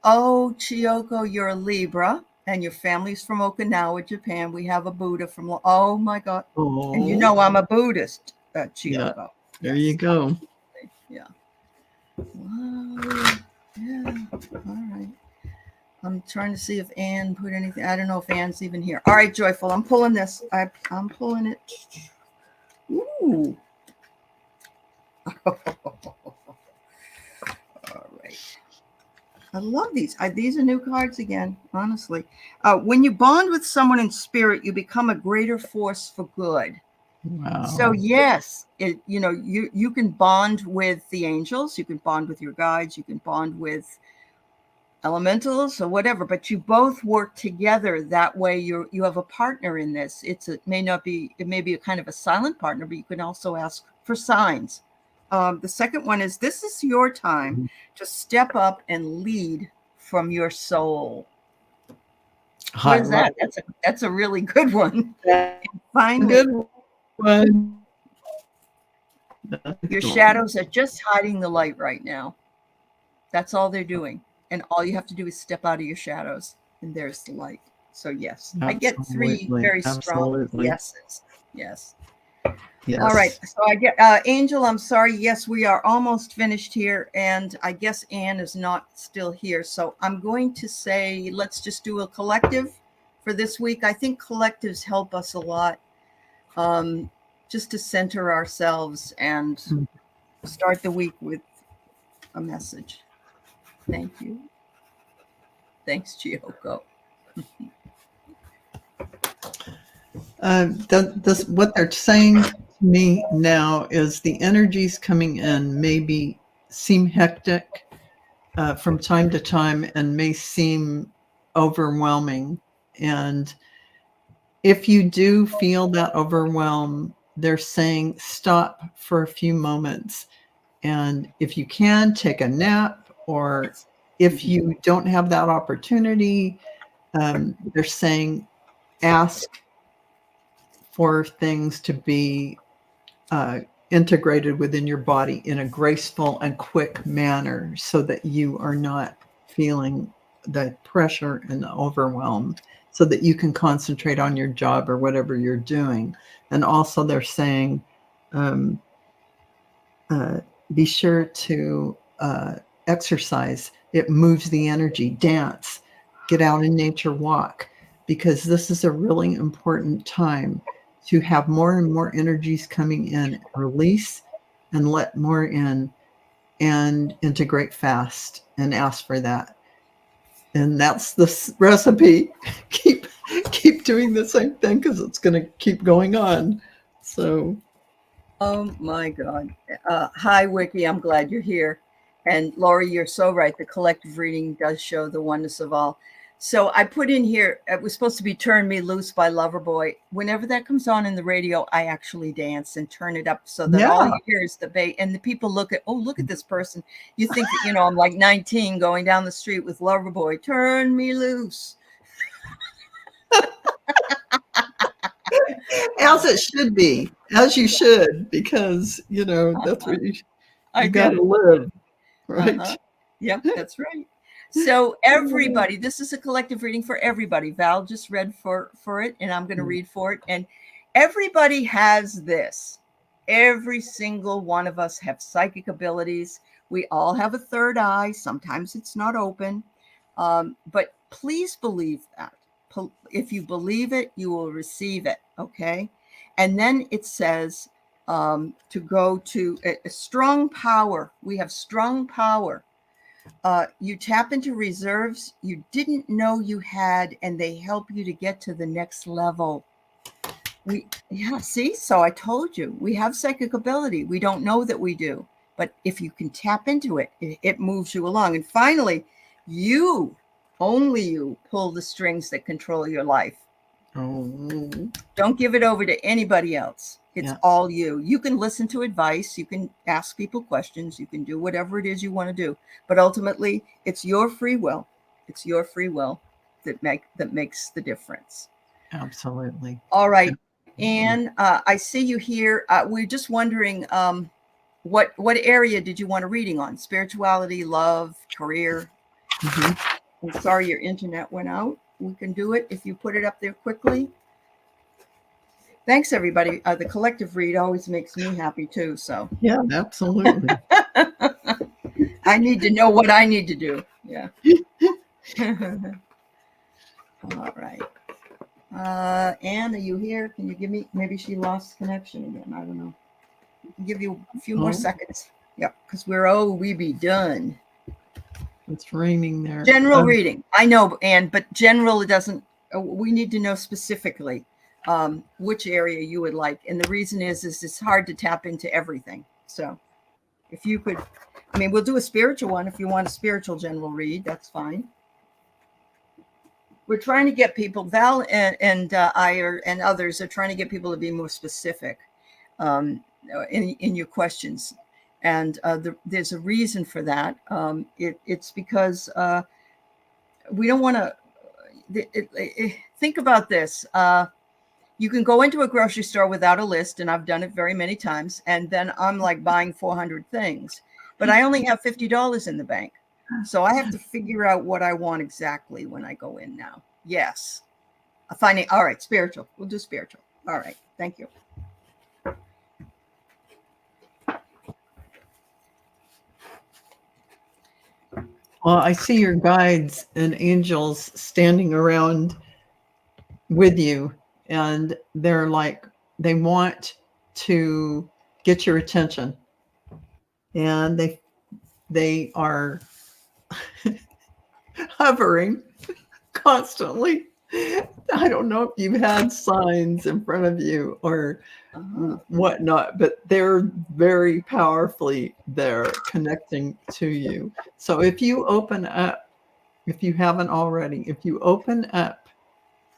Chiyoko, you're a Libra and your family's from Okinawa, Japan. We have a Buddha from oh my God. And you know I'm a Buddhist, Chiyoko. There you go. Yeah. Wow. Yeah. All right. I'm trying to see if Anne put anything. I don't know if Anne's even here. All right, Joyful. I'm pulling this. I'm pulling it. Ooh. All right. I love these. These are new cards again, honestly. When you bond with someone in spirit, you become a greater force for good. Wow. So yes, you can bond with the angels. You can bond with your guides. You can bond with elementals or whatever, but you both work together. That way you have a partner in this. It may be a kind of a silent partner, but you can also ask for signs. The second one is, this is your time to step up and lead from your soul. What is that? That's a really good one. Finally, good one. Your shadows are just hiding the light right now. That's all they're doing. And all you have to do is step out of your shadows, and there's the light. So yes, I get 3 very strong yeses. Yes. All right. So I get Angel. I'm sorry. Yes, we are almost finished here, and I guess Anne is not still here. So I'm going to say let's just do a collective for this week. I think collectives help us a lot, just to center ourselves and start the week with a message. Thank you. Thanks, Chiyoko. What they're saying to me now is the energies coming in seem hectic from time to time and may seem overwhelming. And if you do feel that overwhelm, they're saying stop for a few moments. And if you can, take a nap, or if you don't have that opportunity, they're saying ask for things to be integrated within your body in a graceful and quick manner so that you are not feeling the pressure and the overwhelm, so that you can concentrate on your job or whatever you're doing. And also they're saying be sure to exercise. It moves the energy. Dance, get out in nature, walk, because this is a really important time to have more and more energies coming in, release and let more in, and integrate fast and ask for that. And that's the recipe. Keep doing the same thing, because it's going to keep going on. So. Oh my God. Hi, Wiki. I'm glad you're here. And Laurie, you're so right. The collective reading does show the oneness of all. So I put in here, it was supposed to be Turn Me Loose by Loverboy. Whenever that comes on in the radio, I actually dance and turn it up so that all you hear is the bass. And the people look at this person. You think that, I'm like 19 going down the street with Loverboy, Turn Me Loose. As it should be, as you should, because, that's what you got to live, right? Yep, that's right. So everybody, this is a collective reading for everybody. Val just read for it, and I'm going to read for it. And everybody has this. Every single one of us have psychic abilities. We all have a third eye. Sometimes it's not open. But please believe that. If you believe it, you will receive it. Okay. And then it says to go to a strong power. We have strong power. You tap into reserves you didn't know you had, and they help you to get to the next level. See, so I told you, we have psychic ability. We don't know that we do, but if you can tap into it, it moves you along. And finally, only you pull the strings that control your life. Don't give it over to anybody else. It's all you. You can listen to advice. You can ask people questions. You can do whatever it is you want to do. But ultimately, it's your free will. It's your free will that makes the difference. Absolutely. All right. And I see you here. We're just wondering, what area did you want a reading on? Spirituality, love, career? I'm sorry your internet went out. We can do it if you put it up there quickly. Thanks, everybody. The collective read always makes me happy, too. So yeah, absolutely. I need to know what I need to do. Yeah. All right. Anne, are you here? Can you give me, maybe she lost connection again. I don't know. I'll give you a few more seconds. Yeah, because we be done. It's raining there. General reading. I know, Anne, but general, it doesn't, we need to know specifically which area you would like. And the reason is it's hard to tap into everything. So if you could, we'll do a spiritual one. If you want a spiritual general read, that's fine. We're trying to get people, Val and I and others are trying to get people to be more specific in your questions. And there's a reason for that. It's because we don't want to think about this. You can go into a grocery store without a list, and I've done it very many times. And then I'm like buying 400 things, but I only have $50 in the bank. So I have to figure out what I want exactly when I go in now. Yes. Finding, all right, spiritual. We'll do spiritual. All right. Thank you. Well, I see your guides and angels standing around with you, and they're like, they want to get your attention, and they are hovering constantly. I don't know if you've had signs in front of you or whatnot, but they're very powerfully there connecting to you. So if you open up, if you haven't already, if you open up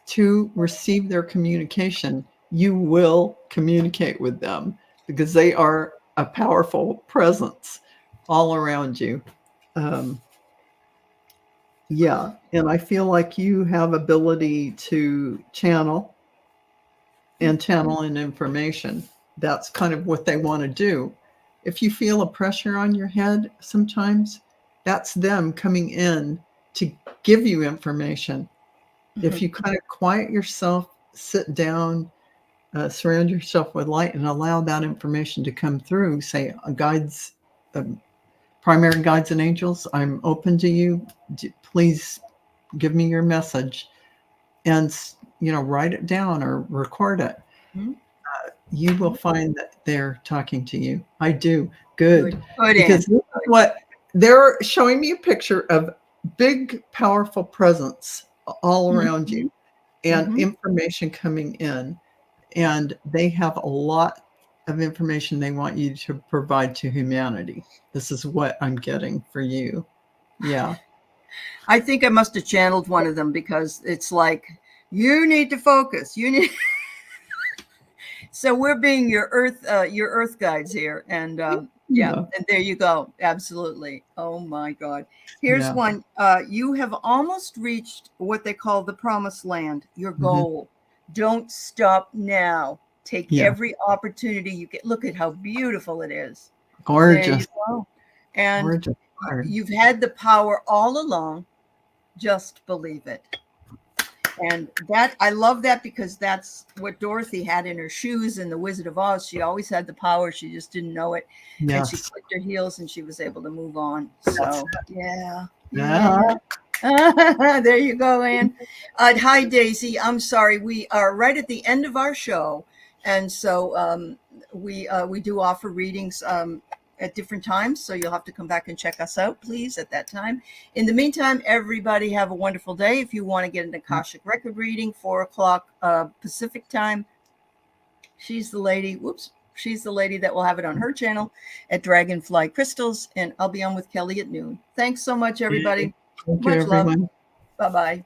to receive their communication, you will communicate with them because they are a powerful presence all around you. Yeah, and I feel like you have ability to channel in information. That's kind of what they want to do. If you feel a pressure on your head sometimes, that's them coming in to give you information. If you kind of quiet yourself, sit down, surround yourself with light and allow that information to come through, say guides, primary guides and angels, I'm open to you. Please give me your message, and write it down or record it. You will find that they're talking to you. I do. Good. Because this is what they're showing me, a picture of big, powerful presence all around you and information coming in. And they have a lot of information they want you to provide to humanity. This is what I'm getting for you. Yeah. I think I must have channeled one of them, because it's like, you need to focus. You need. So we're being your earth guides here. And yeah, and there you go. Absolutely. Oh my God. Here's one. You have almost reached what they call the promised land, your goal. Don't stop now. Take every opportunity you get. Look at how beautiful it is. Gorgeous. There you go. And you've had the power all along. Just believe it. And that, I love that, because that's what Dorothy had in her shoes in The Wizard of Oz. She always had the power. She just didn't know it. Yes. And she clicked her heels and she was able to move on. So, yeah. There you go, Ann. Hi, Daisy. I'm sorry. We are right at the end of our show. And so we do offer readings at different times. So you'll have to come back and check us out, please, at that time. In the meantime, everybody have a wonderful day. If you want to get an Akashic record reading, 4:00 Pacific time, she's the lady. She's the lady that will have it on her channel at Dragonfly Crystals. And I'll be on with Kelly at noon. Thanks so much, everybody. Thank you, everyone. Love. Bye-bye.